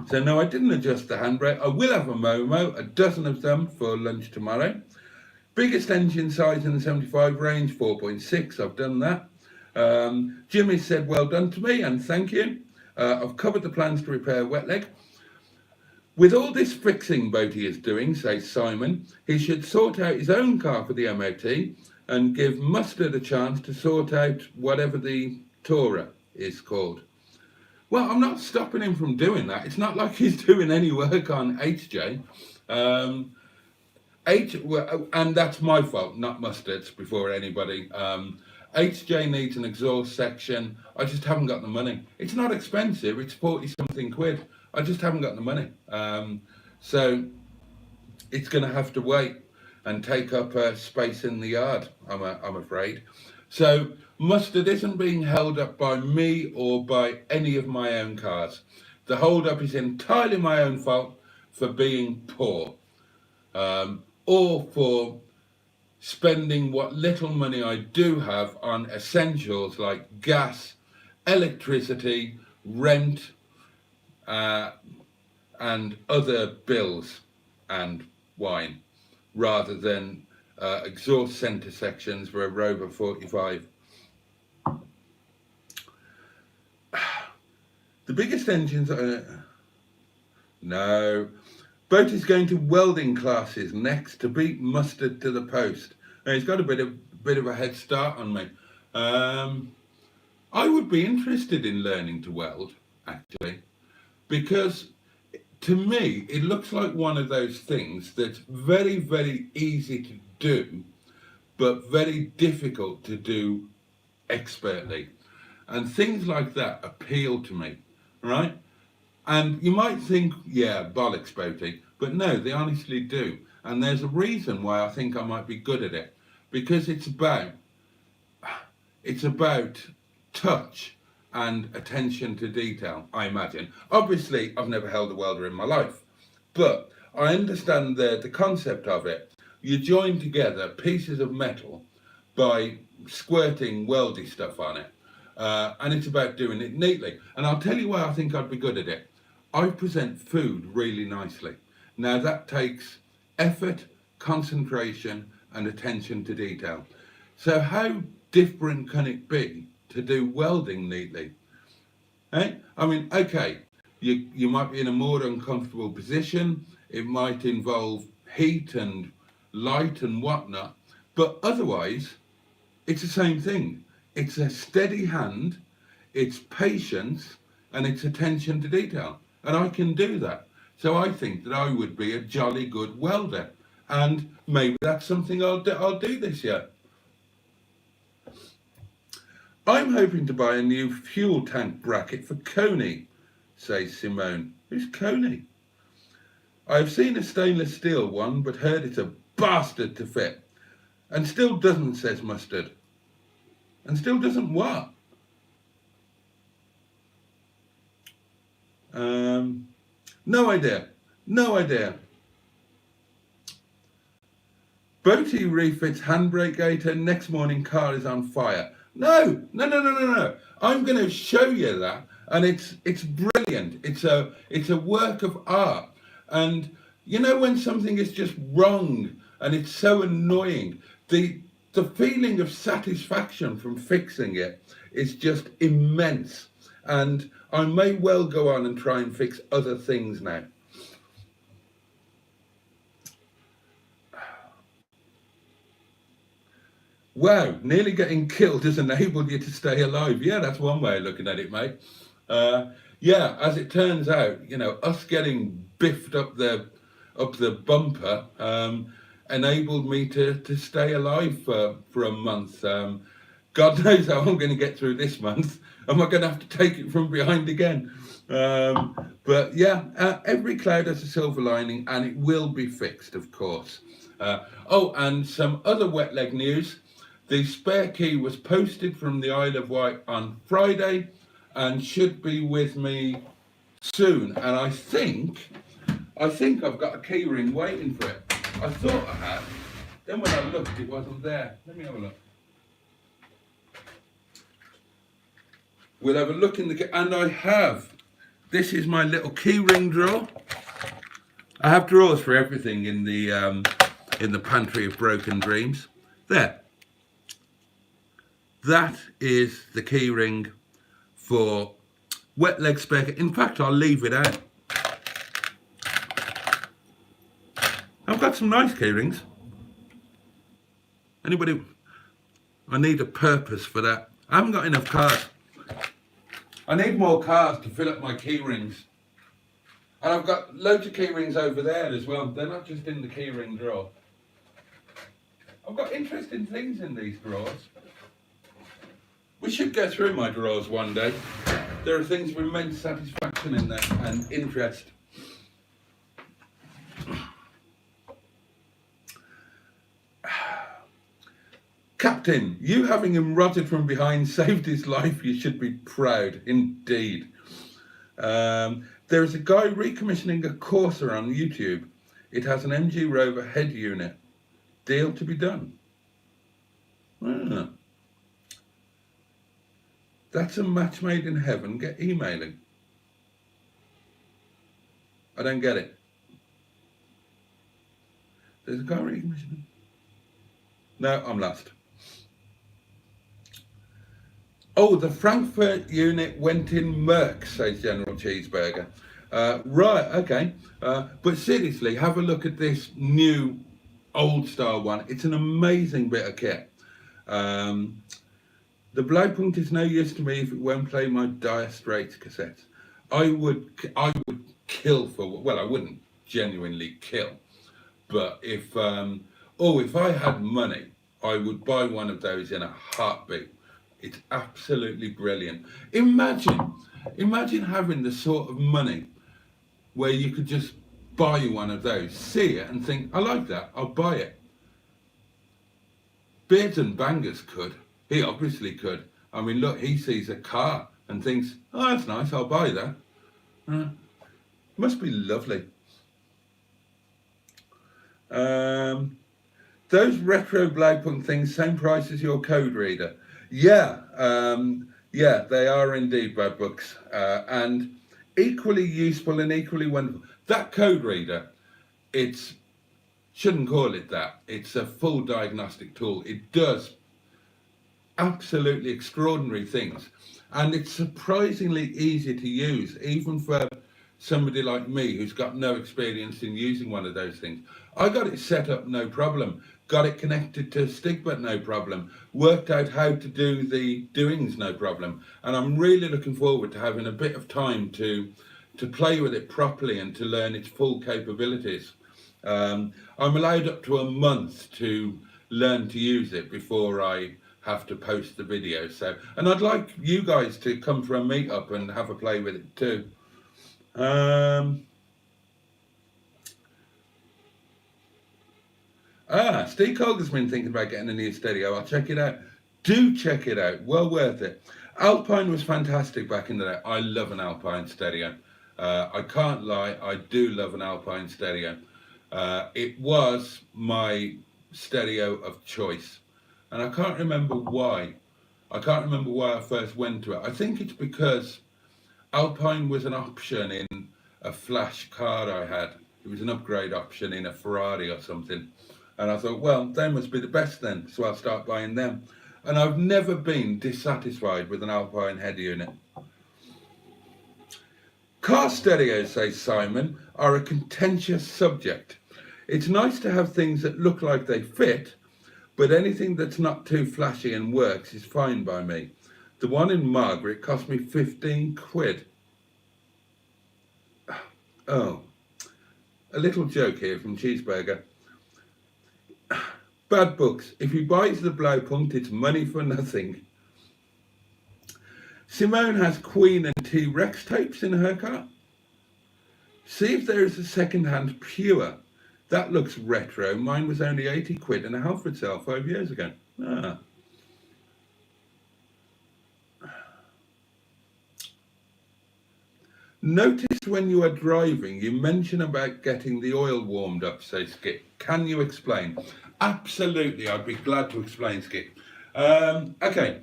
So no, I didn't adjust the handbrake. I will have a Momo, a dozen of them for lunch tomorrow. Biggest engine size in the 75 range, 4.6. I've done that. Jimmy said well done to me and thank you. I've covered the plans to repair wet leg. With all this fixing Boaty is doing, says Simon, he should sort out his own car for the MOT and give Mustard a chance to sort out whatever the Tourer is called. Well, I'm not stopping him from doing that. It's not like he's doing any work on H.J. And that's my fault, not Mustard's, before anybody. H.J. needs an exhaust section. I just haven't got the money. It's not expensive. It's 40-something quid. I just haven't got the money. So it's going to have to wait and take up space in the yard, I'm afraid. So Mustard isn't being held up by me or by any of my own cars. The hold up is entirely my own fault for being poor, or for spending what little money I do have on essentials like gas, electricity, rent, and other bills and wine, rather than exhaust centre sections for a Rover 45. The biggest engines no. Boaty's going to welding classes next to beat Mustard to the post. Now, he's got a bit of a head start on me. I would be interested in learning to weld, actually, because to me it looks like one of those things that's very, very easy to do, but very difficult to do expertly. And things like that appeal to me, right? And you might think, yeah, bollocks, Boaty, but no, they honestly do. And there's a reason why I think I might be good at it, because it's about touch and attention to detail, I imagine. Obviously, I've never held a welder in my life, but I understand the concept of it. You join together pieces of metal by squirting weldy stuff on it, and it's about doing it neatly. And I'll tell you why I think I'd be good at it. I present food really nicely. Now that takes effort, concentration, and attention to detail. So how different can it be to do welding neatly? Eh? I mean, okay, you might be in a more uncomfortable position. It might involve heat and light and whatnot, but otherwise, it's the same thing. It's a steady hand, it's patience, and it's attention to detail. And I can do that. So I think that I would be a jolly good welder. And maybe that's something I'll do this year. I'm hoping to buy a new fuel tank bracket for Coney, says Simone. Who's Coney? I've seen a stainless steel one, but heard it's a bastard to fit. And still doesn't, says Mustard. And still doesn't what? No idea. No idea. Boaty refits handbrake gator. Next morning, car is on fire. No. I'm going to show you that, and it's brilliant. It's a work of art. And you know when something is just wrong and it's so annoying, the feeling of satisfaction from fixing it is just immense. And I may well go on and try and fix other things now. Wow, nearly getting killed has enabled you to stay alive. Yeah, that's one way of looking at it, mate. Yeah, as it turns out, you know, us getting biffed up the bumper enabled me to stay alive for a month. God knows how I'm going to get through this month. Am I going to have to take it from behind again? But yeah, every cloud has a silver lining, and it will be fixed, of course. Oh, and some other wet leg news. The spare key was posted from the Isle of Wight on Friday and should be with me soon. And I think I've got a key ring waiting for it. I thought I had. Then when I looked, it wasn't there. Let me have a look. We'll have a look in the, and I have. This is my little key ring drawer. I have drawers for everything in the pantry of broken dreams. There. That is the key ring for wet leg spare. In fact, I'll leave it out. I've got some nice key rings. Anybody? I need a purpose for that. I haven't got enough cards. I need more cards to fill up my key rings. And I've got loads of key rings over there as well. They're not just in the key ring drawer. I've got interesting things in these drawers. We should go through my drawers one day. There are things of immense satisfaction in there and interest. Captain, you having him rotted from behind saved his life. You should be proud, indeed. There is a guy recommissioning a Corsair on YouTube. It has an MG Rover head unit. Deal to be done. Ah. That's a match made in heaven. Get emailing. I don't get it. There's a guy recommissioning. No, I'm lost. Oh, the Frankfurt unit went in Merc, says General Cheeseburger. Right, okay. But seriously, have a look at this new old style one. It's an amazing bit of kit. The Blowpoint is no use to me if it won't play my Dire Straits cassettes. I would kill for, well, I wouldn't genuinely kill, but if I had money, I would buy one of those in a heartbeat. It's absolutely brilliant. Imagine having the sort of money where you could just buy one of those, see it and think, I like that, I'll buy it. Beards and Bangers could. He obviously could. I mean, look, he sees a car and thinks, oh, that's nice, I'll buy that. Must be lovely. Those retro Blowpoint things, same price as your code reader. Yeah, yeah, they are indeed bad books. And equally useful and equally wonderful. That code reader, shouldn't call it that. It's a full diagnostic tool. It does absolutely extraordinary things, and it's surprisingly easy to use, even for somebody like me who's got no experience in using one of those things. I got it set up no problem, got it connected to Stigbot no problem, worked out how to do the doings no problem, and I'm really looking forward to having a bit of time to play with it properly and to learn its full capabilities. I'm allowed up to a month to learn to use it before I have to post the video. So, and I'd like you guys to come for a meetup and have a play with it too. Steve Colgan's been thinking about getting a new stereo. I'll check it out. Do check it out. Well worth it. Alpine was fantastic back in the day. I love an Alpine stereo. I can't lie. I do love an Alpine stereo. It was my stereo of choice. And I can't remember why. I can't remember why I first went to it. I think it's because Alpine was an option in a flash car I had. It was an upgrade option in a Ferrari or something. And I thought, well, they must be the best then, so I'll start buying them. And I've never been dissatisfied with an Alpine head unit. Car stereos, says Simon, are a contentious subject. It's nice to have things that look like they fit, but anything that's not too flashy and works is fine by me. The one in Margaret cost me 15 quid. Oh, a little joke here from Cheeseburger. Bad books. If he buys the Blaupunkt, it's money for nothing. Simone has Queen and T-Rex tapes in her car. See if there is a second-hand Pure. That looks retro. Mine was only 80 quid and a Halford sale 5 years ago. Notice when you are driving, you mention about getting the oil warmed up, says Skip. Can you explain? Absolutely, I'd be glad to explain, Skip. Okay.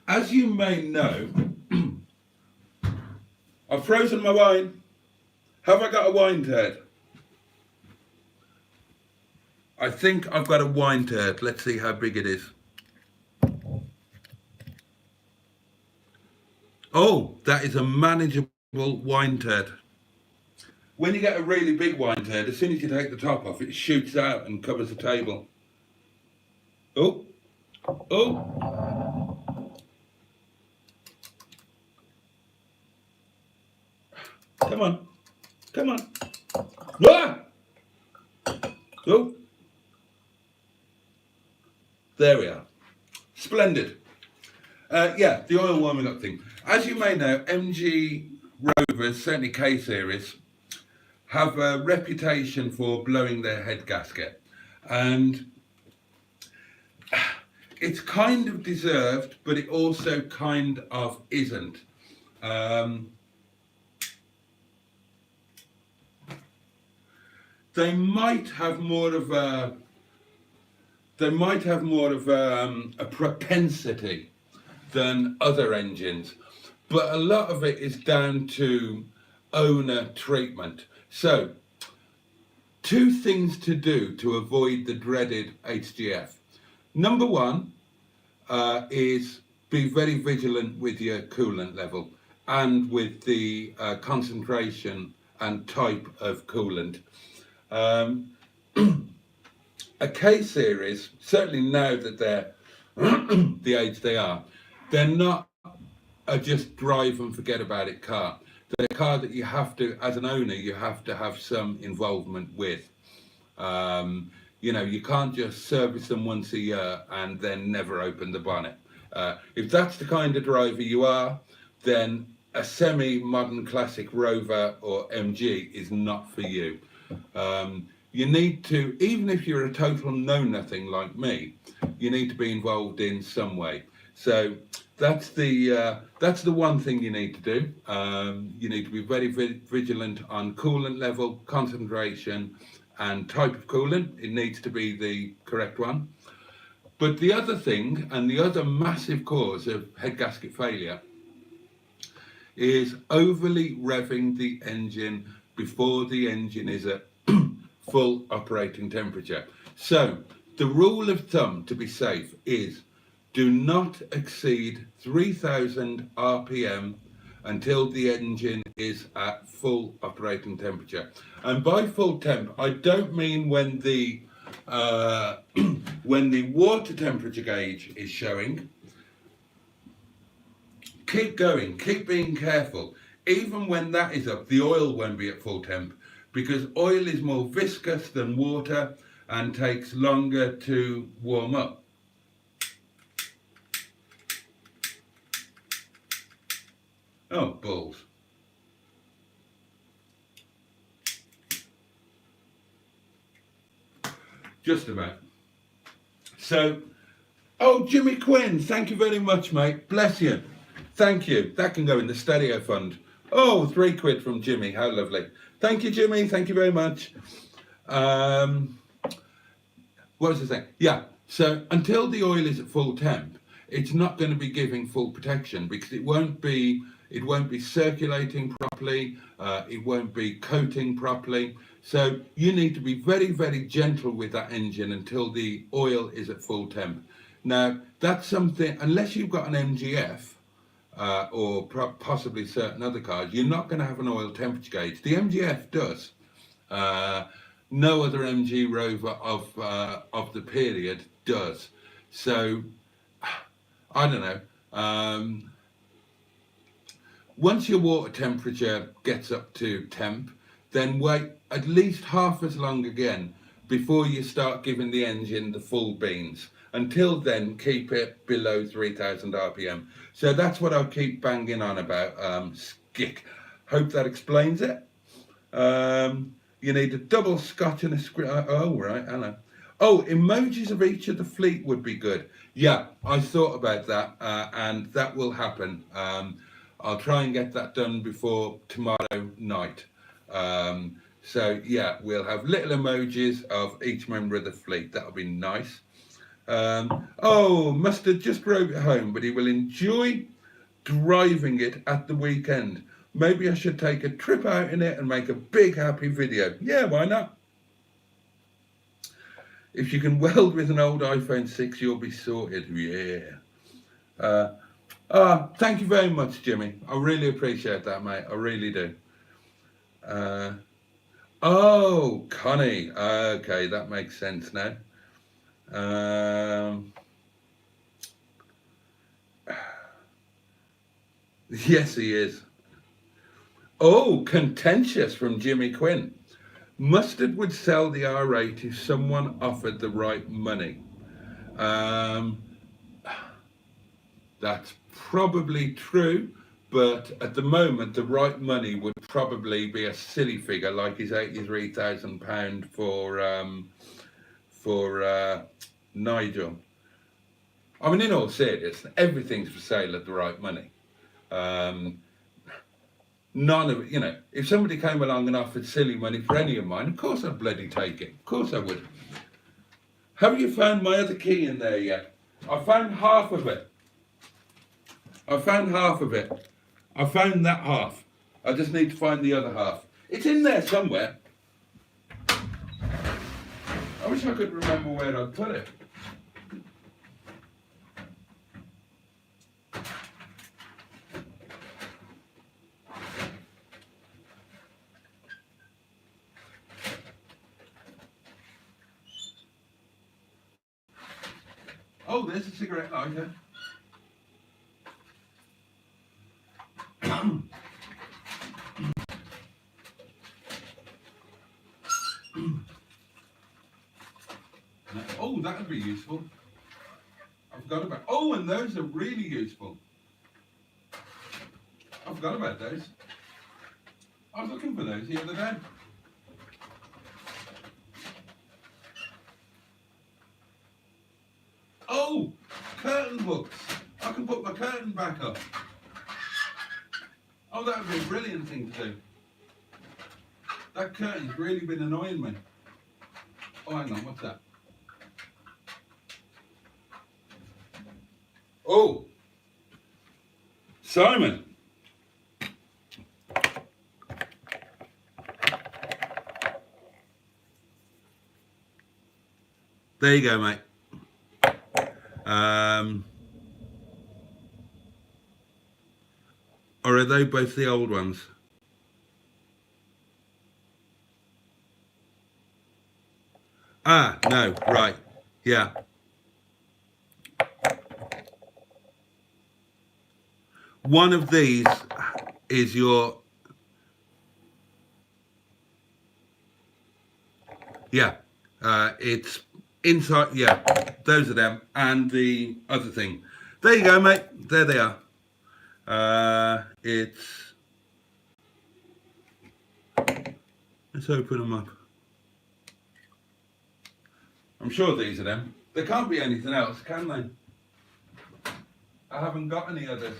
As you may know, I've frozen my wine. Have I got a wine turd? I think I've got a wine turd. Let's see how big it is. Oh, that is a manageable wine turd. When you get a really big wine turd, as soon as you take the top off, it shoots out and covers the table. Oh, oh. Come on, come on. Ah! Oh. There we are. Splendid. Yeah, the oil warming up thing. As you may know, MG Rovers, certainly K series, have a reputation for blowing their head gasket. And it's kind of deserved, but it also kind of isn't. They might have more of a a propensity than other engines, but a lot of it is down to owner treatment. So, two things to do to avoid the dreaded HGF. Number one is be very vigilant with your coolant level and with the concentration and type of coolant. A K series, certainly now that they're the age they are, they're not a just drive and forget about it car. They're a car that you have to, as an owner, you have to have some involvement with. You know, you can't just service them once a year and then never open the bonnet. If that's the kind of driver you are, then a semi-modern classic Rover or MG is not for you. You need to, even if you're a total know-nothing like me, you need to be involved in some way. So that's the one thing you need to do. You need to be very vigilant on coolant level, concentration, and type of coolant. It needs to be the correct one. But the other thing, and the other massive cause of head gasket failure, is overly revving the engine before the engine is at full operating temperature. So the rule of thumb to be safe is do not exceed 3000 RPM until the engine is at full operating temperature. And by full temp, I don't mean when the water temperature gauge is showing. Keep going, keep being careful. Even when that is up, the oil won't be at full temp, because oil is more viscous than water and takes longer to warm up. Oh, balls. Just about. So, oh, Jimmy Quinn, thank you very much, mate. Bless you. Thank you. That can go in the stereo fund. Oh, £3 from Jimmy. How lovely. Thank you, Jimmy. Thank you very much. What was I saying? Yeah. So until the oil is at full temp, it's not going to be giving full protection because it won't be circulating properly. It won't be coating properly. So you need to be very, very gentle with that engine until the oil is at full temp. Now that's something, unless you've got an MGF or possibly certain other cars, you're not going to have an oil temperature gauge. The MGF does. No other MG Rover of the period does. So I don't know. Once your water temperature gets up to temp, then wait at least half as long again before you start giving the engine the full beans. Until then, keep it below 3,000 RPM. So that's what I'll keep banging on about. Skick. Hope that explains it. You need a double scotch and a screw. Oh, right, hello. Oh, emojis of each of the fleet would be good. Yeah, I thought about that, and that will happen. I'll try and get that done before tomorrow night. So yeah, we'll have little emojis of each member of the fleet. That'll be nice. Oh, Mustard just drove it home, but he will enjoy driving it at the weekend. Maybe I should take a trip out in it and make a big happy video. Yeah, why not? If you can weld with an old iPhone 6, you'll be sorted. Yeah. Thank you very much, Jimmy. I really appreciate that, mate. I really do. Oh, Connie. Okay, that makes sense now. Yes, he is. Oh, contentious from Jimmy Quinn. Mustard would sell the R8 if someone offered the right money. That's probably true, but at the moment, the right money would probably be a silly figure, like his £83,000 for Nigel. I mean, in all seriousness, everything's for sale at the right money. None of it, you know, if somebody came along and offered silly money for any of mine, of course I'd bloody take it. Of course I would. Have you found my other key in there yet? I found half of it. I found half of it. I found that half. I just need to find the other half. It's in there somewhere. I wish I could remember where I'd put it. Oh, there's a cigarette lighter. Oh, that would be useful. I forgot about. Oh, and those are really useful. I forgot about those. I was looking for those the other day. Oh, curtain hooks. I can put my curtain back up. Oh, that would be a brilliant thing to do. That curtain's really been annoying me. Oh, hang on, what's that? Oh, Simon. There you go, mate. Or are they both the old ones? Ah, no, right, yeah. One of these is your, yeah, it's inside, yeah, those are them, and the other thing. There you go, mate, there they are. Let's open them up. I'm sure these are them. There can't be anything else, can they? I haven't got any others.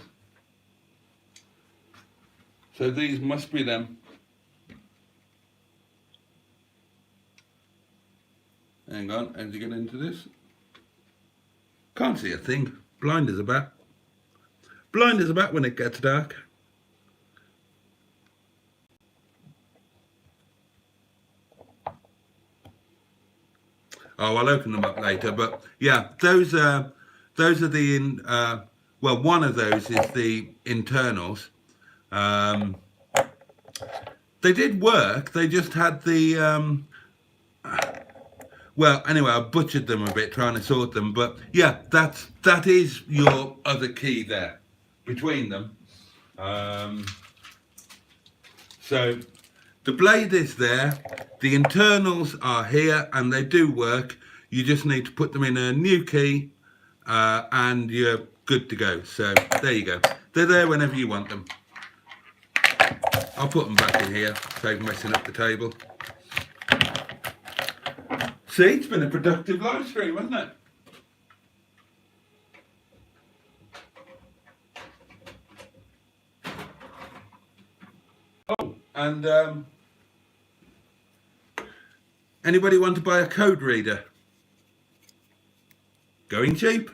So these must be them. Hang on, how do you get into this? Can't see a thing. Blind as a bat. Blind as a bat when it gets dark. Oh, I'll open them up later. But yeah, those are the well, one of those is the internals. They did work. They just had the well, anyway, I butchered them a bit trying to sort them, but yeah, that is your other key there between them. So the blade is there, the internals are here, and they do work. You just need to put them in a new key, and you're good to go. So there you go. They're there whenever you want them. I'll put them back in here, save messing up the table. See, it's been a productive live stream, hasn't it? Oh, and anybody want to buy a code reader? Going cheap.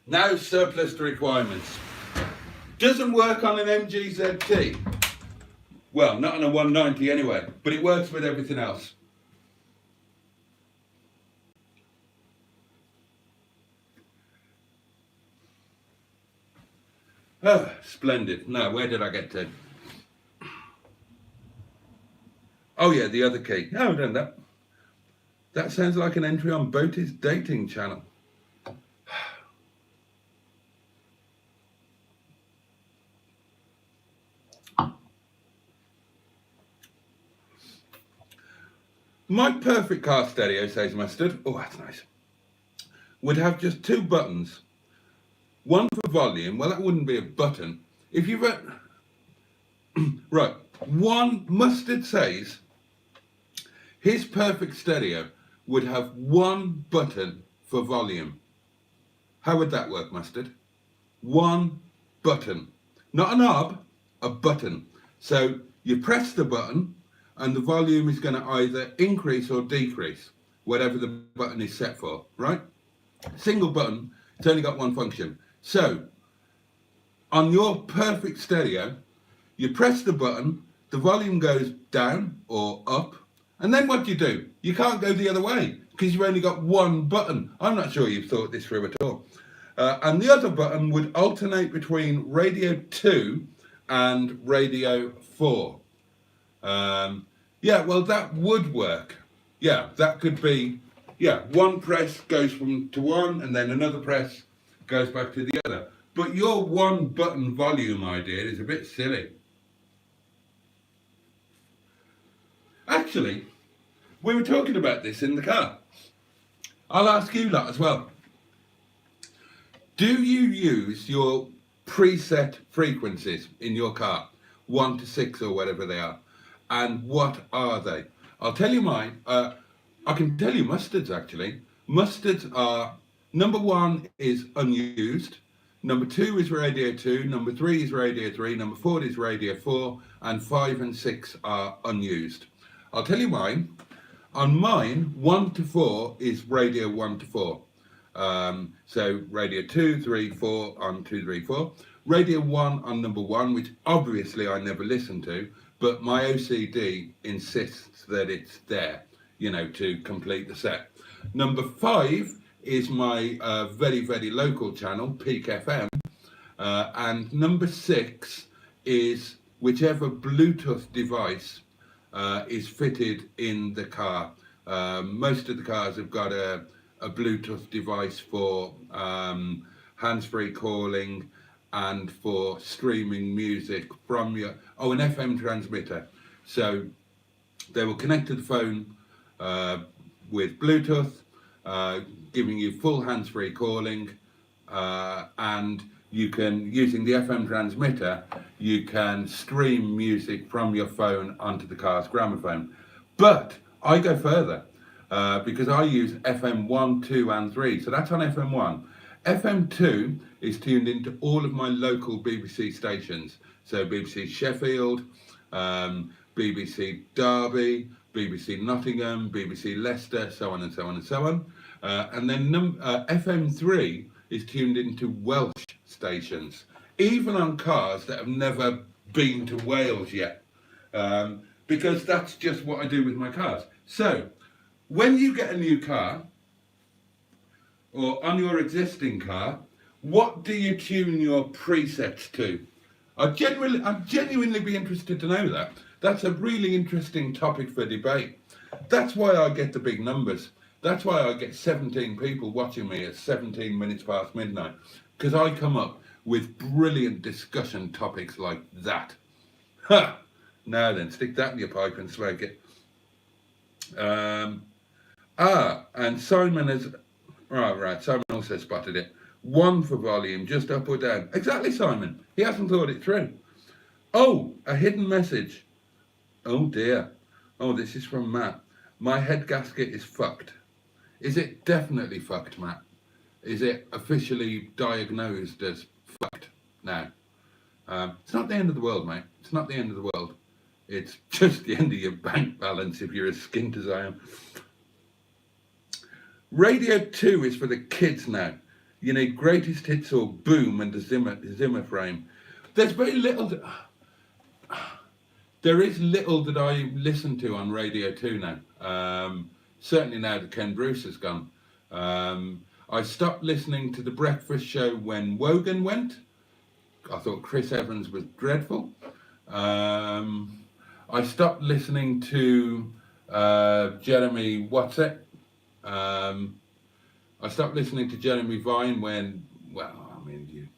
Now surplus to requirements. Doesn't work on an MGZT. Well, not on a 190 anyway, but it works with everything else. Oh, splendid. Now, where did I get to? Oh yeah, the other key. No, I've done that. That sounds like an entry on Boaty's dating channel. My perfect car stereo, says Mustard, oh that's nice, would have just two buttons. One for volume, well that wouldn't be a button. If you've got, right, one, Mustard says, his perfect stereo would have one button for volume. How would that work, Mustard? One button. Not a knob, a button. So you press the button, and the volume is going to either increase or decrease, whatever the button is set for, right? Single button, it's only got one function. So, on your perfect stereo, you press the button, the volume goes down or up, and then what do? You can't go the other way, because you've only got one button. I'm not sure you've thought this through at all. And the other button would alternate between radio 2 and radio 4. Yeah, well, that would work. Yeah, that could be, yeah, one press goes to one and then another press goes back to the other. But your one button volume idea is a bit silly. Actually, we were talking about this in the car. I'll ask you lot as well. Do you use your preset frequencies in your car? 1 to 6 or whatever they are. And what are they? I'll tell you mine. I can tell you Mustard's actually. Mustard's are, number 1 is unused. Number 2 is radio 2. Number 3 is radio 3. Number 4 is radio 4. And 5 and 6 are unused. I'll tell you mine. On mine, 1 to 4 is radio 1 to 4. So radio 2, 3, 4 on 2, 3, 4. Radio 1 on number 1, which obviously I never listen to, but my OCD insists that it's there, you know, to complete the set. Number 5 is my very, very local channel, Peak FM. And number 6 is whichever Bluetooth device is fitted in the car. Most of the cars have got a Bluetooth device for hands-free calling and for streaming music from your, an FM transmitter. So they will connect to the phone with Bluetooth, giving you full hands-free calling, and you can, using the FM transmitter, you can stream music from your phone onto the car's gramophone. But I go further because I use FM 1, 2 and 3. So that's on FM 1. FM 2 is tuned into all of my local BBC stations. So BBC Sheffield, BBC Derby, BBC Nottingham, BBC Leicester, so on and so on and so on. And then FM 3 is tuned into Welsh stations, even on cars that have never been to Wales yet, because that's just what I do with my cars. So when you get a new car, or on your existing car, what do you tune your presets to? I'd genuinely be interested to know that. That's a really interesting topic for debate. That's why I get the big numbers. That's why I get 17 people watching me at 17 minutes past midnight, because I come up with brilliant discussion topics like that. Ha! Now then, stick that in your pipe and smoke it. And Simon has, right, Simon also spotted it. 1 for volume, just up or down. Exactly, Simon. He hasn't thought it through. Oh, a hidden message. Oh dear. Oh, this is from Matt. My head gasket is fucked. Is it definitely fucked, Matt? Is it officially diagnosed as fucked now? It's not the end of the world, mate. It's not the end of the world. It's just the end of your bank balance if you're as skint as I am. Radio 2 is for the kids now. You need greatest hits or boom and a Zimmer frame. There's very little... There is little that I listen to on Radio 2 now. Certainly now that Ken Bruce has gone. I stopped listening to The Breakfast Show when Wogan went. I thought Chris Evans was dreadful. I stopped listening to Jeremy What's-It. I stopped listening to Jeremy Vine when, well, I mean,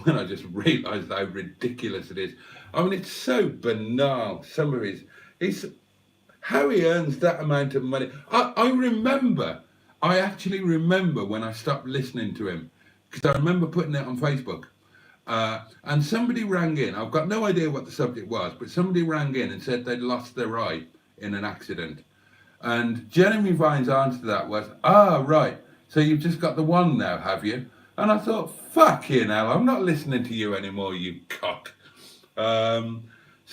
when I just realised how ridiculous it is. I mean, it's so banal. Some of his, how he earns that amount of money. I actually remember when I stopped listening to him, because I remember putting it on Facebook. And somebody rang in. I've got no idea what the subject was, but somebody rang in and said they'd lost their eye in an accident. And Jeremy Vine's answer to that was, right, so you've just got the one now, have you? And I thought, fucking hell, I'm not listening to you anymore, you cock. So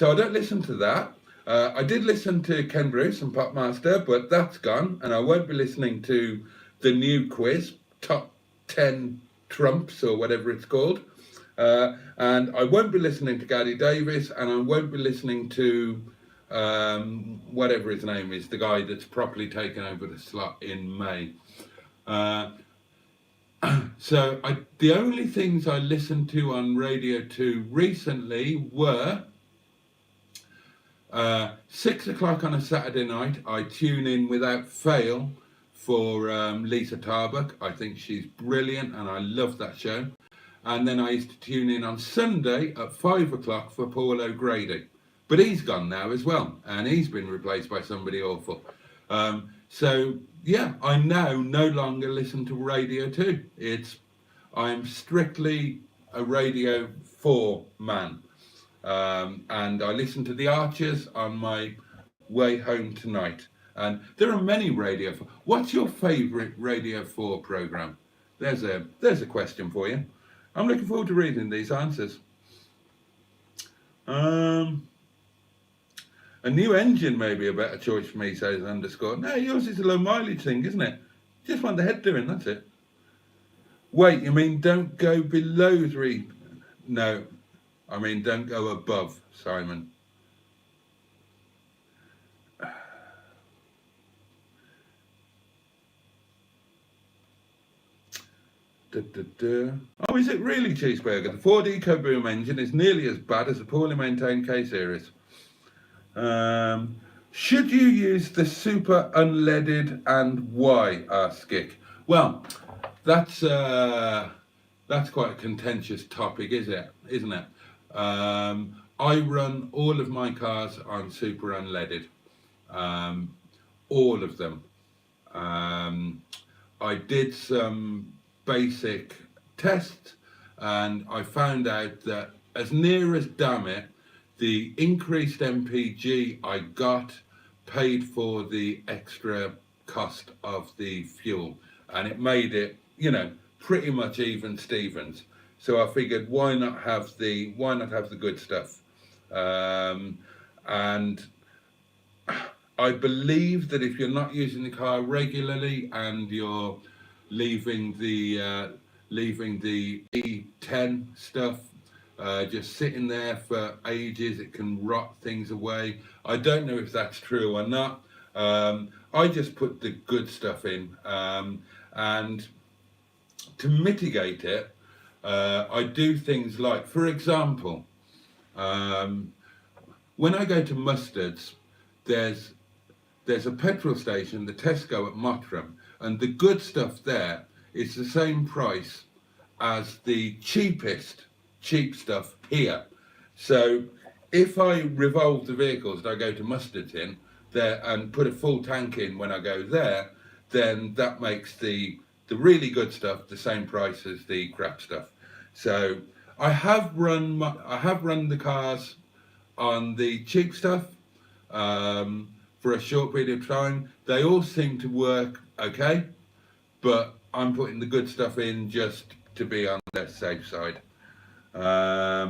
I don't listen to that. I did listen to Ken Bruce and Popmaster, but that's gone. And I won't be listening to the new quiz, Top 10 Trumps or whatever it's called. And I won't be listening to Gary Davis, and I won't be listening to whatever his name is, the guy that's properly taken over the slot in May. So the only things I listened to on Radio 2 recently were 6 o'clock on a Saturday night. I tune in without fail for Lisa Tarbuck. I think she's brilliant and I love that show. And then I used to tune in on Sunday at 5 o'clock for Paul O'Grady. But he's gone now as well, and he's been replaced by somebody awful. So yeah, I now no longer listen to Radio 2. I'm strictly a Radio 4 man. And I listen to The Archers on my way home tonight. And there are many Radio 4. What's your favourite Radio 4 programme? There's a question for you. I'm looking forward to reading these answers. A new engine may be a better choice for me, says underscore. No, yours is a low mileage thing, isn't it? Just want the head doing, that's it. Wait, you mean don't go below 3? No, I mean don't go above, Simon. Oh, is it really, Cheeseburger? The Ford EcoBoom engine is nearly as bad as the poorly maintained K-Series. Should you use the super unleaded and why? Asked Skick. Well, that's quite a contentious topic, isn't it? I run all of my cars on super unleaded, all of them. I did some basic tests, and I found out that as near as damn it, the increased MPG I got paid for the extra cost of the fuel, and it made it, you know, pretty much even Stevens. So I figured, why not have the good stuff? And I believe that if you're not using the car regularly and you're leaving the E10 stuff just sitting there for ages, it can rot things away. I don't know if that's true or not. I just put the good stuff in, and to mitigate it, I do things like, for example, when I go to Mustards, there's a petrol station, the Tesco at Mottram, and the good stuff there is the same price as the cheap stuff here. So if I revolve the vehicles that I go to Mustards in there and put a full tank in when I go there, then that makes the really good stuff the same price as the crap stuff. So I have run the cars on the cheap stuff for a short period of time. They all seem to work okay, but I'm putting the good stuff in just to be on the safe side. How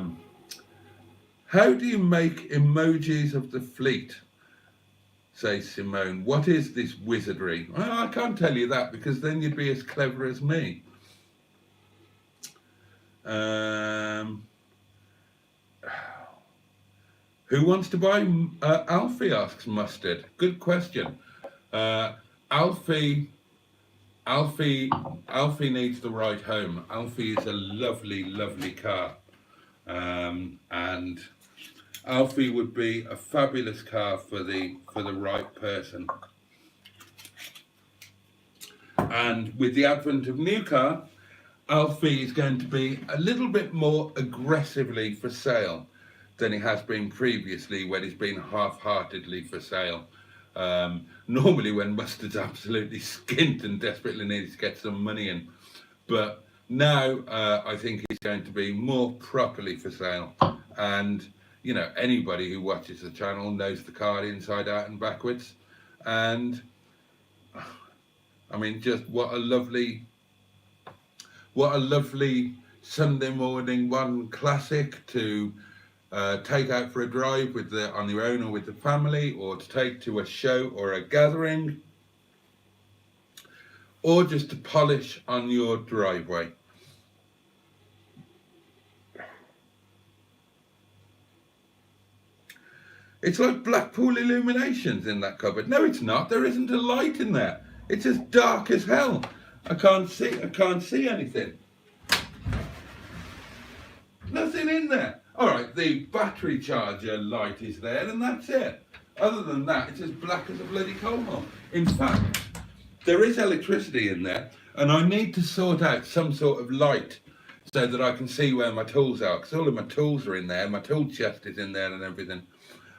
do you make emojis of the fleet? Says Simone. What is this wizardry? Well, I can't tell you that, because then you'd be as clever as me. Who wants to buy Alfie, asks Mustard. Good question. Alfie needs the ride home. Alfie is a lovely, lovely car. And Alfie would be a fabulous car for the right person. And with the advent of new car, Alfie is going to be a little bit more aggressively for sale than it has been previously, when it's been half-heartedly for sale. Normally when Mustard's absolutely skint and desperately needs to get some money in. But now I think he's going to be more properly for sale. And, you know, anybody who watches the channel knows the car inside out and backwards. And, I mean, just what a lovely Sunday morning one classic to take out for a drive on your own or with the family, or to take to a show or a gathering, or just to polish on your driveway. It's like Blackpool illuminations in that cupboard. No, it's not. There isn't a light in there. It's as dark as hell. I can't see anything. Nothing in there. All right, the battery charger light is there, and that's it. Other than that, it's as black as a bloody coal hole. In fact, there is electricity in there, and I need to sort out some sort of light so that I can see where my tools are, because all of my tools are in there, my tool chest is in there and everything.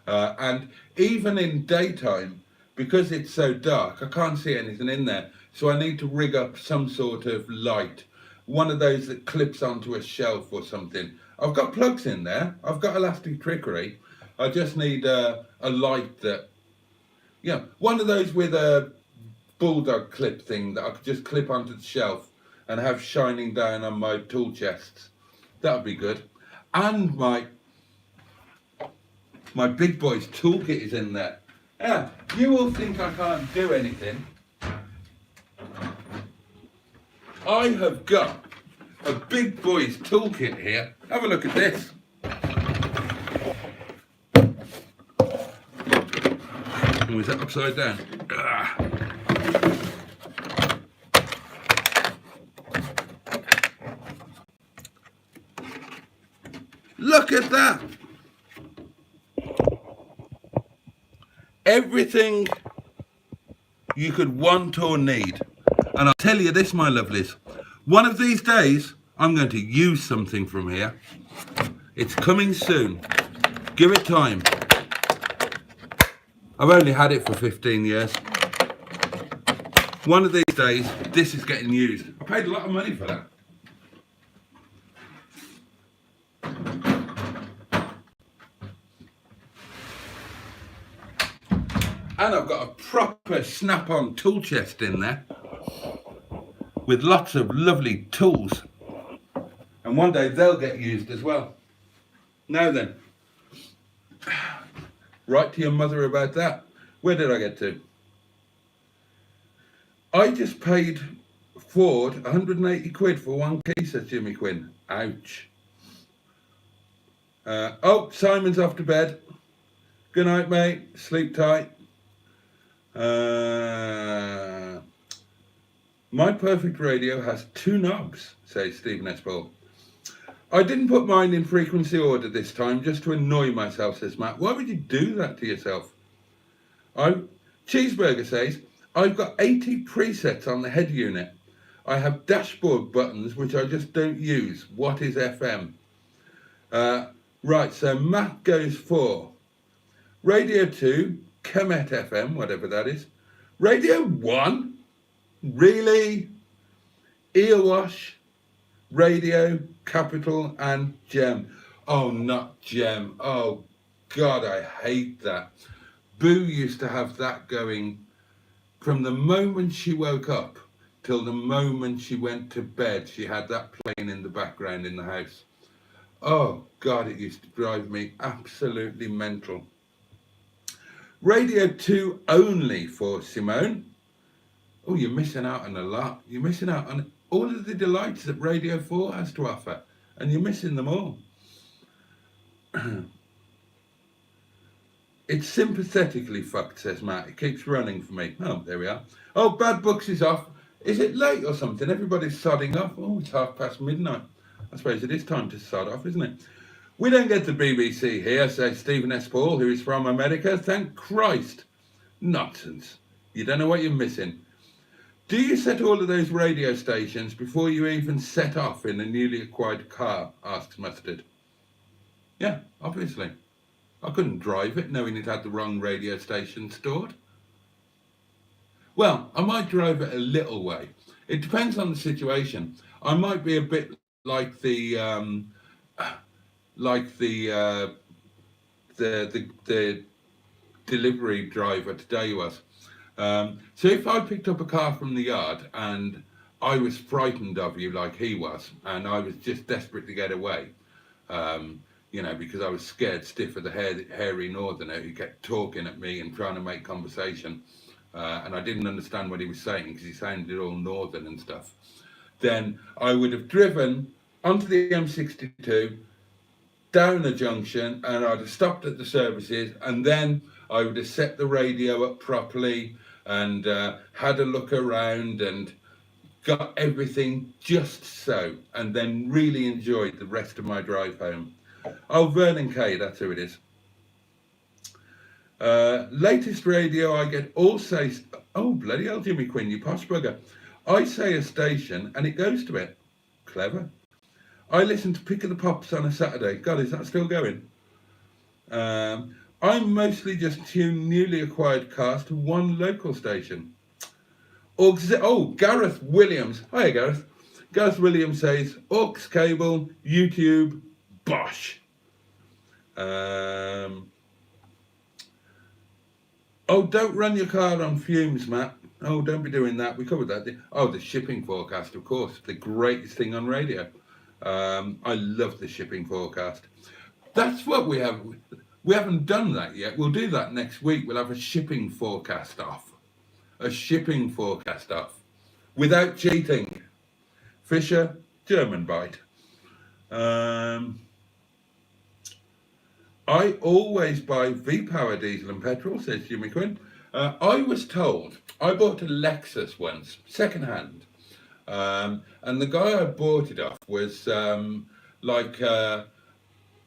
And even in daytime, because it's so dark, I can't see anything in there. So I need to rig up some sort of light, one of those that clips onto a shelf or something. I've got plugs in there, I've got elastic trickery. I just need a light that, yeah, one of those with a bulldog clip thing that I could just clip onto the shelf and have shining down on my tool chests. That would be good. And my big boy's toolkit is in there. Yeah, you all think I can't do anything. I have got a big boy's toolkit here. Have a look at this. Oh, is that upside down? Look at that. Everything you could want or need. And I'll tell you this, my lovelies, one of these days I'm going to use something from here. It's coming soon. Give it time. I've only had it for 15 years. One of these days this is getting used. I paid a lot of money for that. And I've got a proper snap-on tool chest in there with lots of lovely tools. And one day they'll get used as well. Now then, write to your mother about that. Where did I get to? I just paid Ford 180 quid for one key, says Jimmy Quinn. Ouch. Oh, Simon's off to bed. Good night, mate. Sleep tight. My perfect radio has 2 knobs, says Stephen S. Paul. I didn't put mine in frequency order this time just to annoy myself, says Matt. Why would you do that to yourself? Cheeseburger says, I've got 80 presets on the head unit. I have dashboard buttons which I just don't use. What is FM? Right, so Matt goes for Radio 2, Kemet FM, whatever that is. Radio 1? Really? Earwash, Radio, Capital and Gem. Oh, not Gem. Oh, God, I hate that. Boo used to have that going from the moment she woke up till the moment she went to bed. She had that playing in the background in the house. Oh, God, it used to drive me absolutely mental. Radio 2 only for Simone. Oh, you're missing out on a lot. You're missing out on all of the delights that Radio 4 has to offer, and you're missing them all. It's sympathetically fucked, says Matt. It keeps running for me. Oh, there we are. Oh, Bad Books is off. Is it late or something? Everybody's sodding off. Oh, it's midnight. I suppose it is time to sod off, isn't it? We don't get the BBC here, says Stephen S. Paul, who is from America. Thank Christ. Nonsense. You don't know what you're missing. Do you set all of those radio stations before you even set off in a newly acquired car? Asks Mustard. Yeah, obviously. I couldn't drive it knowing it had the wrong radio station stored. Well, I might drive it a little way. It depends on the situation. I might be a bit like the delivery driver today was. So if I picked up a car from the yard and I was frightened of you like he was, and I was just desperate to get away, because I was scared stiff of the hairy northerner who kept talking at me and trying to make conversation, and I didn't understand what he was saying because he sounded all northern and stuff, then I would have driven onto the M62, down a junction, and I'd have stopped at the services, and then I would have set the radio up properly and had a look around and got everything just so, and then really enjoyed the rest of my drive home. Oh, Vernon Kay, that's who it is. Latest radio I get all say, oh, bloody hell, Jimmy Quinn, you posh bugger. I say a station and it goes to it. Clever. I listen to Pick of the Pops on a Saturday. God, is that still going? I mostly just tune newly acquired cars to one local station. Oh, Gareth Williams. Hiya, Gareth. Gareth Williams says, aux cable, YouTube, bosh. Oh, don't run your car on fumes, Matt. Oh, don't be doing that. We covered that. Oh, the shipping forecast, of course. The greatest thing on radio. I love the shipping forecast. That's what we have. We haven't done that yet. We'll do that next week. We'll have a shipping forecast off. A shipping forecast off. Without cheating. Fisher, German bite. I always buy V-Power diesel and petrol, says Jimmy Quinn. I was told, I bought a Lexus once, second hand. And the guy I bought it off was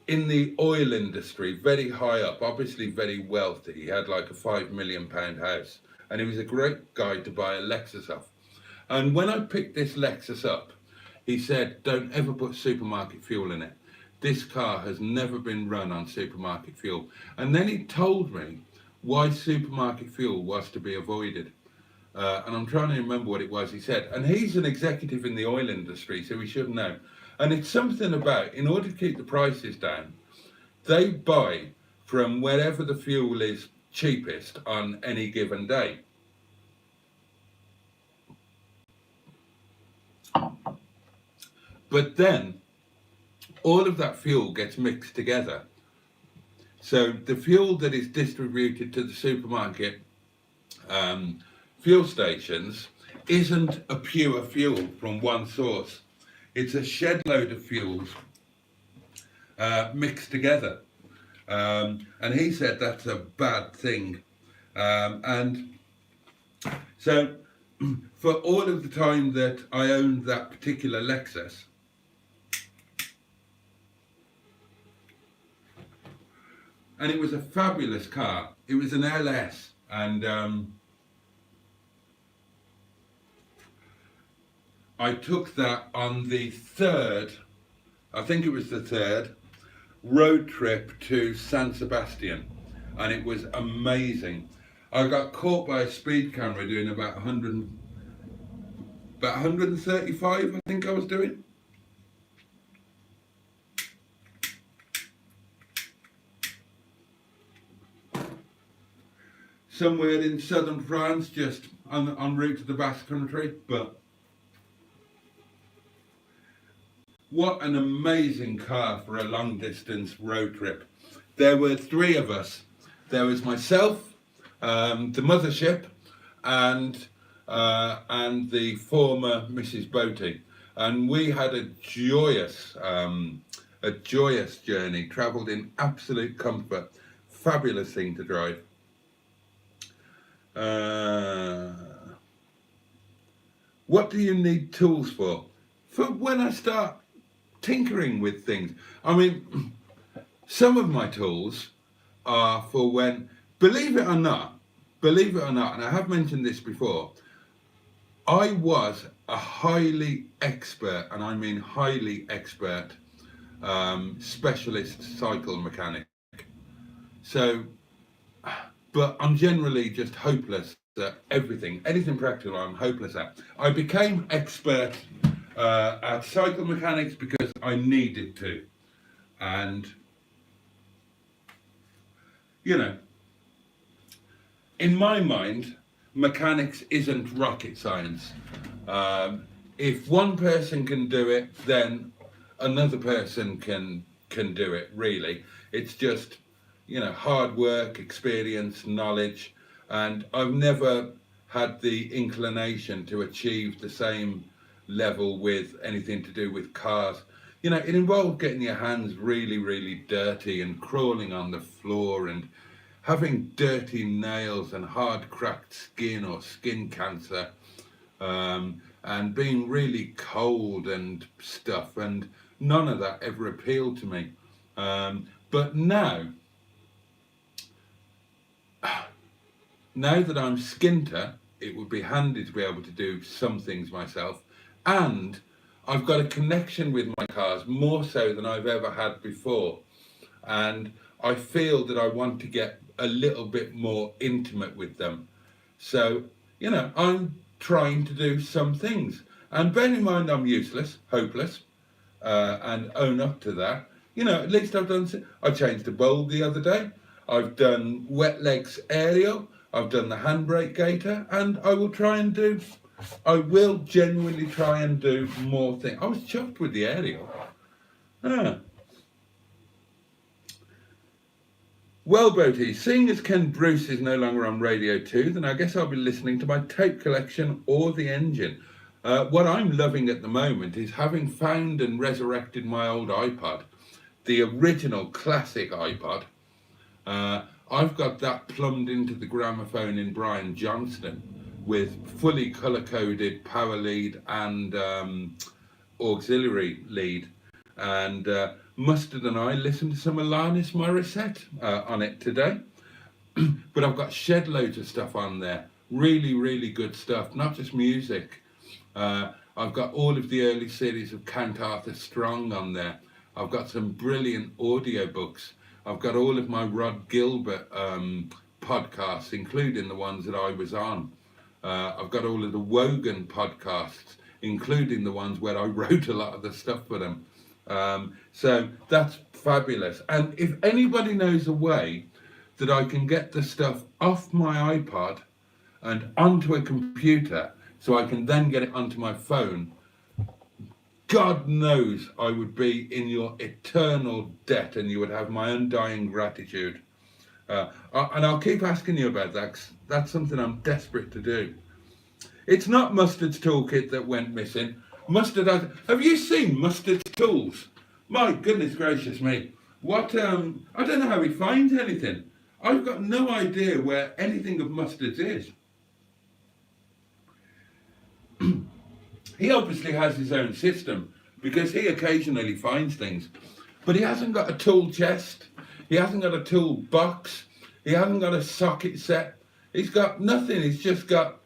in the oil industry, very high up, obviously very wealthy. He had like a £5 million house, and he was a great guy to buy a Lexus off. And when I picked this Lexus up, he said, don't ever put supermarket fuel in it. This car has never been run on supermarket fuel. And then he told me why supermarket fuel was to be avoided. And I'm trying to remember what it was he said. And he's an executive in the oil industry, so he should know. And it's something about, in order to keep the prices down, they buy from wherever the fuel is cheapest on any given day. But then all of that fuel gets mixed together. So the fuel that is distributed to the supermarket fuel stations isn't a pure fuel from one source. It's a shed load of fuels mixed together. And he said that's a bad thing. And so for all of the time that I owned that particular Lexus, and it was a fabulous car. It was an LS, and I took that on the third, I think it was the third, road trip to San Sebastian, and it was amazing. I got caught by a speed camera doing about 135, I think I was doing. Somewhere in southern France, just en route to the Basque Country. But what an amazing car for a long distance road trip. There were three of us. There was myself, the mothership, and the former Mrs Boaty, and we had a joyous journey. Travelled in absolute comfort. Fabulous thing to drive. What do you need tools for? For when I start tinkering with things. I mean, some of my tools are for when, believe it or not, and I have mentioned this before, I was a highly expert, and I mean highly expert, specialist cycle mechanic. So, but I'm generally just hopeless at everything. Anything practical, I'm hopeless at. I became expert at cycle mechanics because I needed to. And, you know, in my mind, mechanics isn't rocket science. If one person can do it, then another person can do it, really. It's just, you know, hard work, experience, knowledge, and I've never had the inclination to achieve the same level with anything to do with cars. You know, it involved getting your hands really, really dirty and crawling on the floor and having dirty nails and hard cracked skin or skin cancer, and being really cold and stuff, and none of that ever appealed to me. But now that I'm skinter, it would be handy to be able to do some things myself, and I've got a connection with my cars more so than I've ever had before, and I feel that I want to get a little bit more intimate with them. So, you know, I'm trying to do some things, and bear in mind I'm useless, hopeless, and own up to that. You know, at least I've done, I changed the bulb the other day, I've done wet legs aerial, I've done the handbrake gaiter, and I will genuinely try and do more things. I was chuffed with the aerial. Well, Boaty, seeing as Ken Bruce is no longer on Radio 2, then I guess I'll be listening to my tape collection or the engine. What I'm loving at the moment is having found and resurrected my old iPod, the original classic iPod. I've got that plumbed into the gramophone in Brian Johnston with fully colour-coded power lead and auxiliary lead. And Mustard and I listened to some Alanis Morissette on it today. But I've got shed loads of stuff on there. Really, really good stuff, not just music. I've got all of the early series of Count Arthur Strong on there. I've got some brilliant audiobooks. I've got all of my Rod Gilbert podcasts, including the ones that I was on. I've got all of the Wogan podcasts, including the ones where I wrote a lot of the stuff for them. So that's fabulous. And if anybody knows a way that I can get the stuff off my iPod and onto a computer so I can then get it onto my phone, God knows I would be in your eternal debt and you would have my undying gratitude. And I'll keep asking you about that, 'cause that's something I'm desperate to do. It's not Mustard's toolkit that went missing. Mustard have you seen Mustard's tools? My goodness gracious me. What, I don't know how he finds anything. I've got no idea where anything of Mustard's is. He obviously has his own system because he occasionally finds things. But he hasn't got a tool chest. He hasn't got a tool box. He hasn't got a socket set. He's got nothing. He's just got,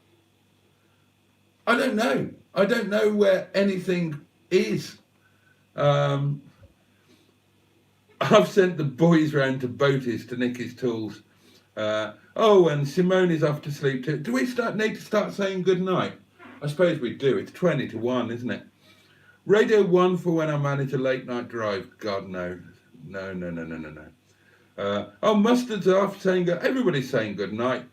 I don't know. I don't know where anything is. I've sent the boys round to Boaty's to nick his tools. Oh, and Simone is off to sleep too. Do we need to start saying good night? I suppose we do. It's 20 to 1, isn't it? Radio 1 for when I manage a late night drive. God, no. No. Oh, Mustard's off saying, everybody's saying good night.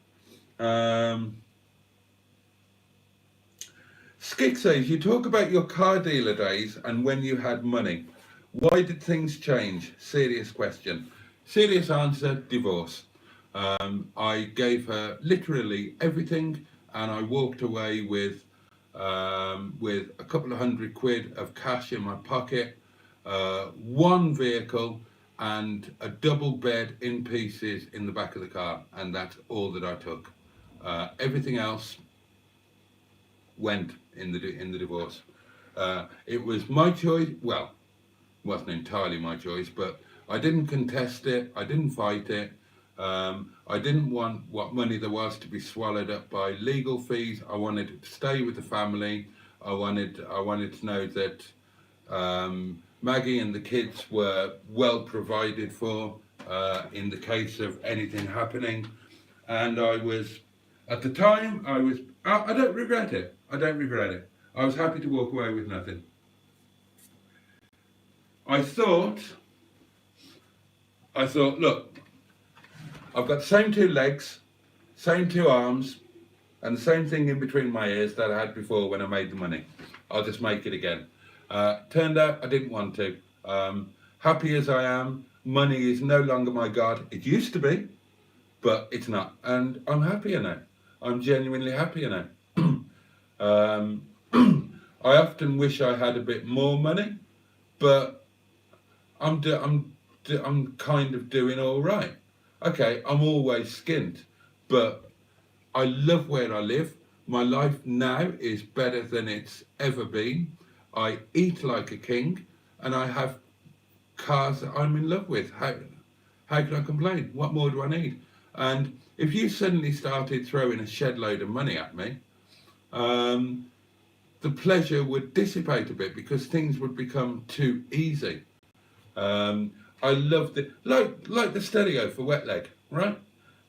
Skick says, you talk about your car dealer days and when you had money. Why did things change? Serious question. Serious answer, divorce. I gave her literally everything and I walked away with a couple of £100 of cash in my pocket, one vehicle and a double bed in pieces in the back of the car, and that's all that I took. Everything else went in the divorce. It was my choice. Well, it wasn't entirely my choice, but I didn't contest it. I didn't fight it. I didn't want what money there was to be swallowed up by legal fees. I wanted to stay with the family. I wanted to know that Maggie and the kids were well provided for in the case of anything happening. And I was, at the time, I don't regret it. I don't regret it. I was happy to walk away with nothing. I thought, look, I've got the same two legs, same two arms, and the same thing in between my ears that I had before when I made the money. I'll just make it again. Turned out I didn't want to. Happy as I am, money is no longer my God. It used to be, but it's not. And I'm happier now. I'm genuinely happier now. I often wish I had a bit more money, but I'm kind of doing all right. Okay, I'm always skint, but I love where I live. My life now is better than it's ever been. I eat like a king, and I have cars that I'm in love with. How can I complain? What more do I need? And if you suddenly started throwing a shed load of money at me, the pleasure would dissipate a bit because things would become too easy. I love like the stereo for Wet Leg, right?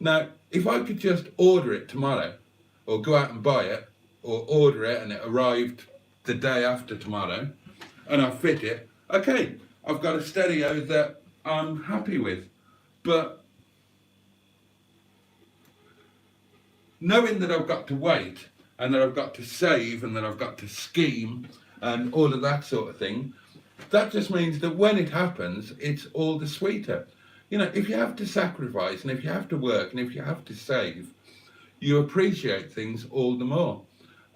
Now, if I could just order it tomorrow, or go out and buy it, or order it and it arrived the day after tomorrow, and I fit it, okay, I've got a stereo that I'm happy with. But knowing that I've got to wait, and that I've got to save, and that I've got to scheme, and all of that sort of thing, that just means that when it happens, it's all the sweeter. You know, if you have to sacrifice, and if you have to work, and if you have to save, you appreciate things all the more.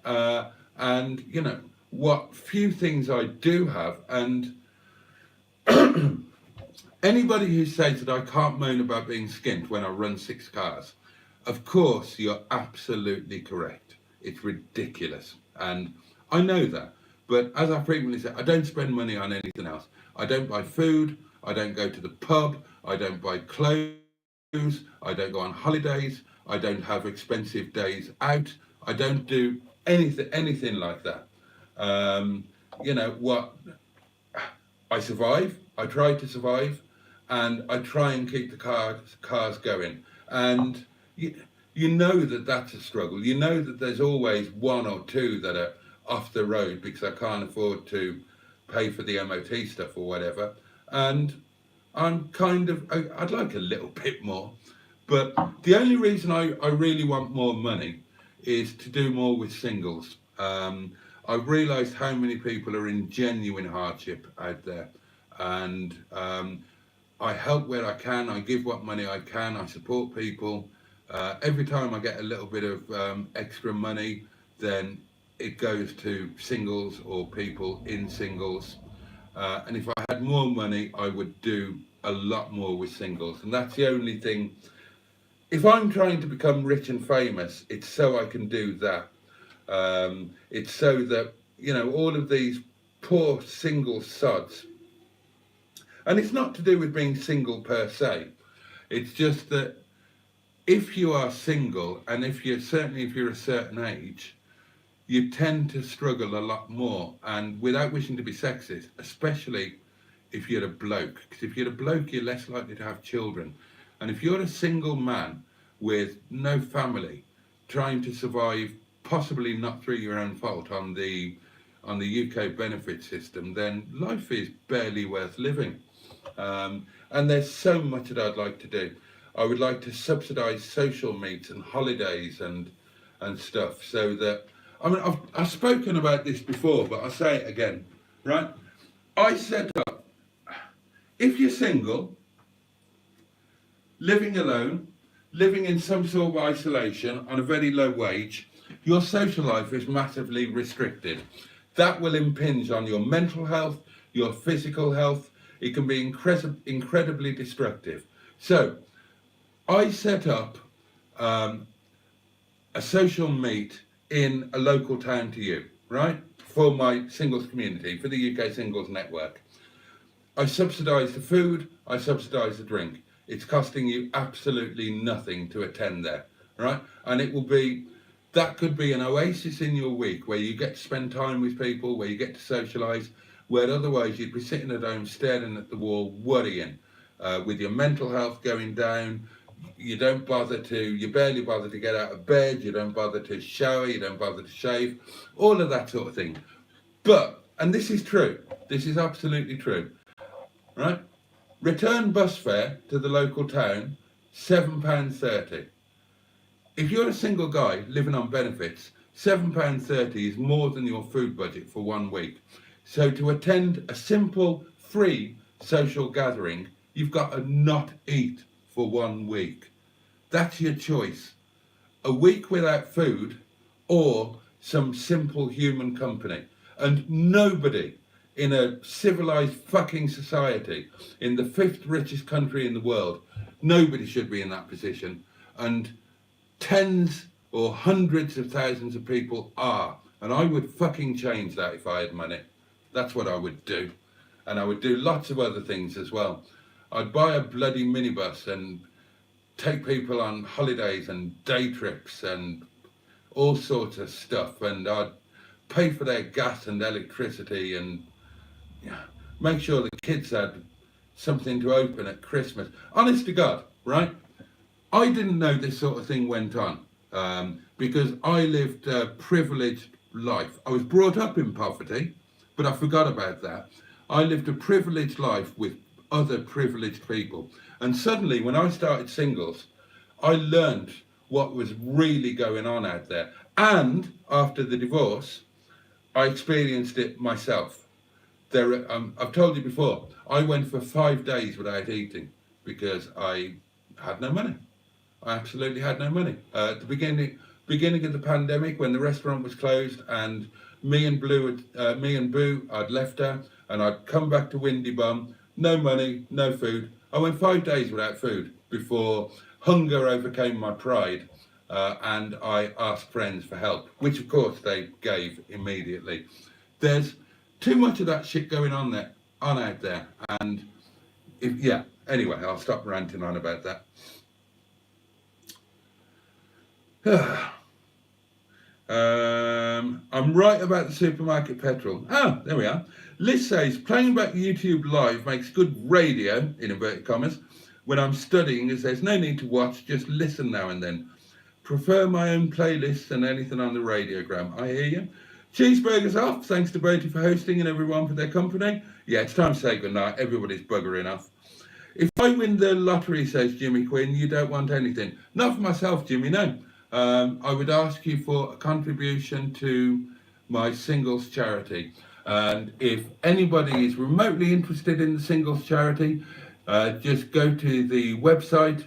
And, you know, what few things I do have, and anybody who says that I can't moan about being skint when I run 6 cars, of course, you're absolutely correct. It's ridiculous. And I know that. But as I frequently say, I don't spend money on anything else. I don't buy food. I don't go to the pub. I don't buy clothes. I don't go on holidays. I don't have expensive days out. I don't do anything like that. You know what? I survive. I try to survive, and I try and keep the cars going. And you know that that's a struggle. You know that there's always 1 or 2 that are off the road because I can't afford to pay for the MOT stuff or whatever. And I'm kind of, I'd like a little bit more, But the only reason I really want more money is to do more with singles. I've realised how many people are in genuine hardship out there, and I help where I can. I give what money I can. I support people. Every time I get a little bit of extra money, then it goes to singles or people in singles. And if I had more money, I would do a lot more with singles. And that's the only thing. If I'm trying to become rich and famous, it's so I can do that. It's so that, you know, all of these poor single sods, and it's not to do with being single per se. It's just that if you are single, and certainly if you're a certain age, you tend to struggle a lot more. And without wishing to be sexist, especially if you're a bloke, because if you're a bloke, you're less likely to have children. And if you're a single man with no family, trying to survive, possibly not through your own fault, on the UK benefit system, then life is barely worth living. And there's so much that I'd like to do. I would like to subsidise social meets and holidays and stuff, so that, I mean, I've spoken about this before, but I'll say it again, right? I set up, if you're single, living alone, living in some sort of isolation on a very low wage, your social life is massively restricted. That will impinge on your mental health, your physical health. It can be incredibly destructive. So I set up a social meet in a local town to you, right? For my singles community, for the UK Singles Network. I subsidise the food, I subsidise the drink. It's costing you absolutely nothing to attend there, right? And it will be, that could be an oasis in your week where you get to spend time with people, where you get to socialise, where otherwise you'd be sitting at home staring at the wall, worrying, with your mental health going down. You barely bother to get out of bed, you don't bother to shower, you don't bother to shave, all of that sort of thing. But, and this is true, this is absolutely true, right? Return bus fare to the local town, £7.30. If you're a single guy living on benefits, £7.30 is more than your food budget for 1 week. So to attend a simple, free social gathering, you've got to not eat for 1 week. That's your choice. A week without food or some simple human company. And nobody in a civilized fucking society, in the 5th richest country in the world, nobody should be in that position. And tens or hundreds of thousands of people are. And I would fucking change that if I had money. That's what I would do. And I would do lots of other things as well. I'd buy a bloody minibus and take people on holidays and day trips and all sorts of stuff. And I'd pay for their gas and electricity and make sure the kids had something to open at Christmas. Honest to God, right? I didn't know this sort of thing went on because I lived a privileged life. I was brought up in poverty, but I forgot about that. I lived a privileged life with other privileged people. And suddenly, when I started singles, I learned what was really going on out there. And after the divorce, I experienced it myself. I've told you before, I went for 5 days without eating because I had no money. I absolutely had no money. At the beginning of the pandemic, when the restaurant was closed, and me and Boo, I'd left her, and I'd come back to Windy Bum, no money, no food. I went 5 days without food before hunger overcame my pride, and I asked friends for help, which of course they gave immediately. There's too much of that shit going on out there, and anyway, I'll stop ranting on about that. I'm right about the supermarket petrol. Oh, there we are. Liz says, playing back YouTube live makes good radio, in inverted commas, when I'm studying, as there's no need to watch, just listen now and then. Prefer my own playlists than anything on the radiogram. I hear you. Cheeseburgers off. Thanks to Boaty for hosting and everyone for their company. Yeah, it's time to say goodnight. Everybody's buggering off. if I win the lottery, says Jimmy Quinn, you don't want anything. Not for myself, Jimmy, no. I would ask you for a contribution to my singles charity. And if anybody is remotely interested in the singles charity, just go to the website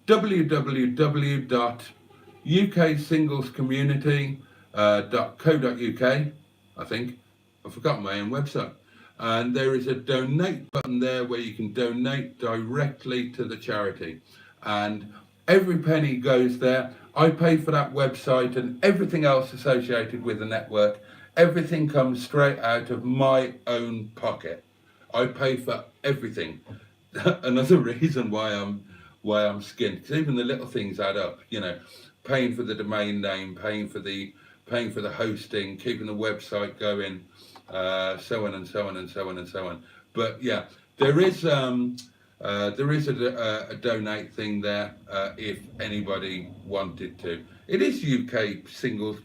www.uksinglescommunity.co.uk, I think. I've forgotten my own website. And there is a donate button there where you can donate directly to the charity. And every penny goes there. I pay for that website and everything else associated with the network. Everything comes straight out of my own pocket. I pay for everything. Another reason why I'm skint, because even the little things add up. You know, paying for the domain name, paying for the hosting, keeping the website going, so on and so on and so on and so on. But yeah, there is a donate thing there if anybody wanted to. It is UK singles.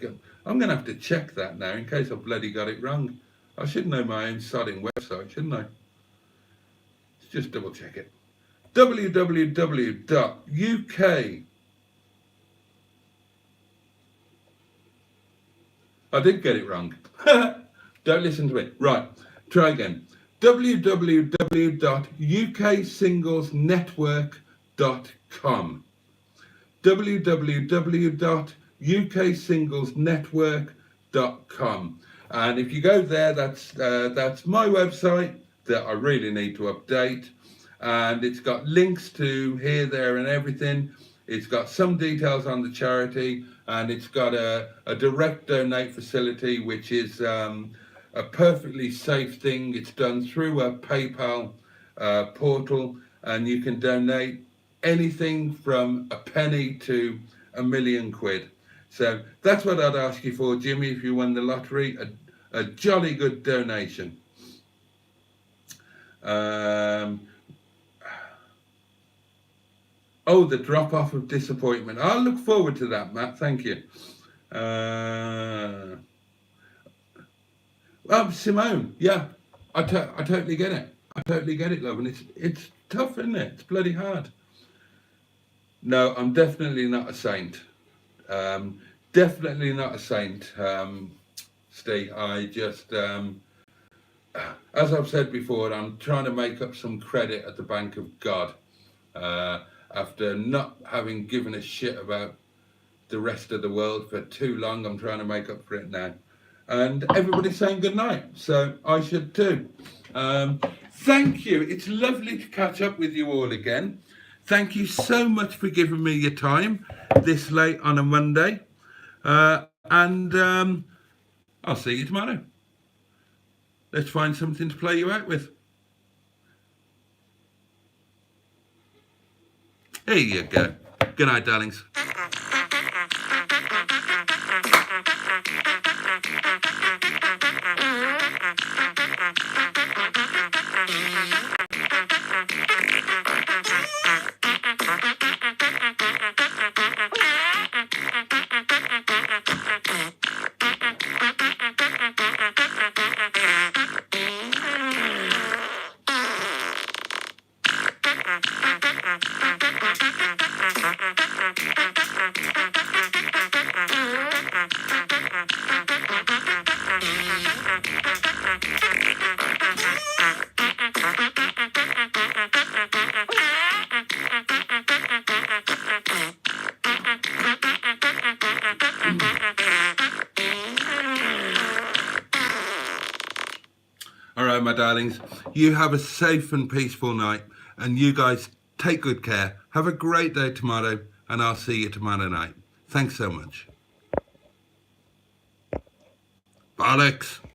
I'm going to have to check that now in case I bloody got it wrong. I should know my own sodding website, shouldn't I? Let's just double check it. www.uk. I did get it wrong. Don't listen to it. Right, try again. www.uksinglesnetwork.com. www.uksinglesnetwork.com. And if you go there, that's my website that I really need to update. And it's got links to here, there, and everything. It's got some details on the charity, and it's got a direct donate facility, which is a perfectly safe thing. It's done through a PayPal portal, and you can donate anything from a penny to £1 million. So that's what I'd ask you for, Jimmy, if you won the lottery, a jolly good donation. Oh, the drop-off of disappointment. I'll look forward to that, Matt. Thank you. Simone. Yeah, I totally get it. I totally get it, love. And it's tough, isn't it? It's bloody hard. No, I'm definitely not a saint. Definitely not a saint, Steve. I just, as I've said before, I'm trying to make up some credit at the Bank of God. After not having given a shit about the rest of the world for too long, I'm trying to make up for it now. And everybody's saying good night, so I should too. Thank you. It's lovely to catch up with you all again. Thank you so much for giving me your time this late on a Monday. And I'll see you tomorrow. Let's find something to play you out with. Here you go. Good night, darlings. All right, my darlings, you have a safe and peaceful night, and you guys take good care. Have a great day tomorrow, and I'll see you tomorrow night. Thanks so much. Bollocks.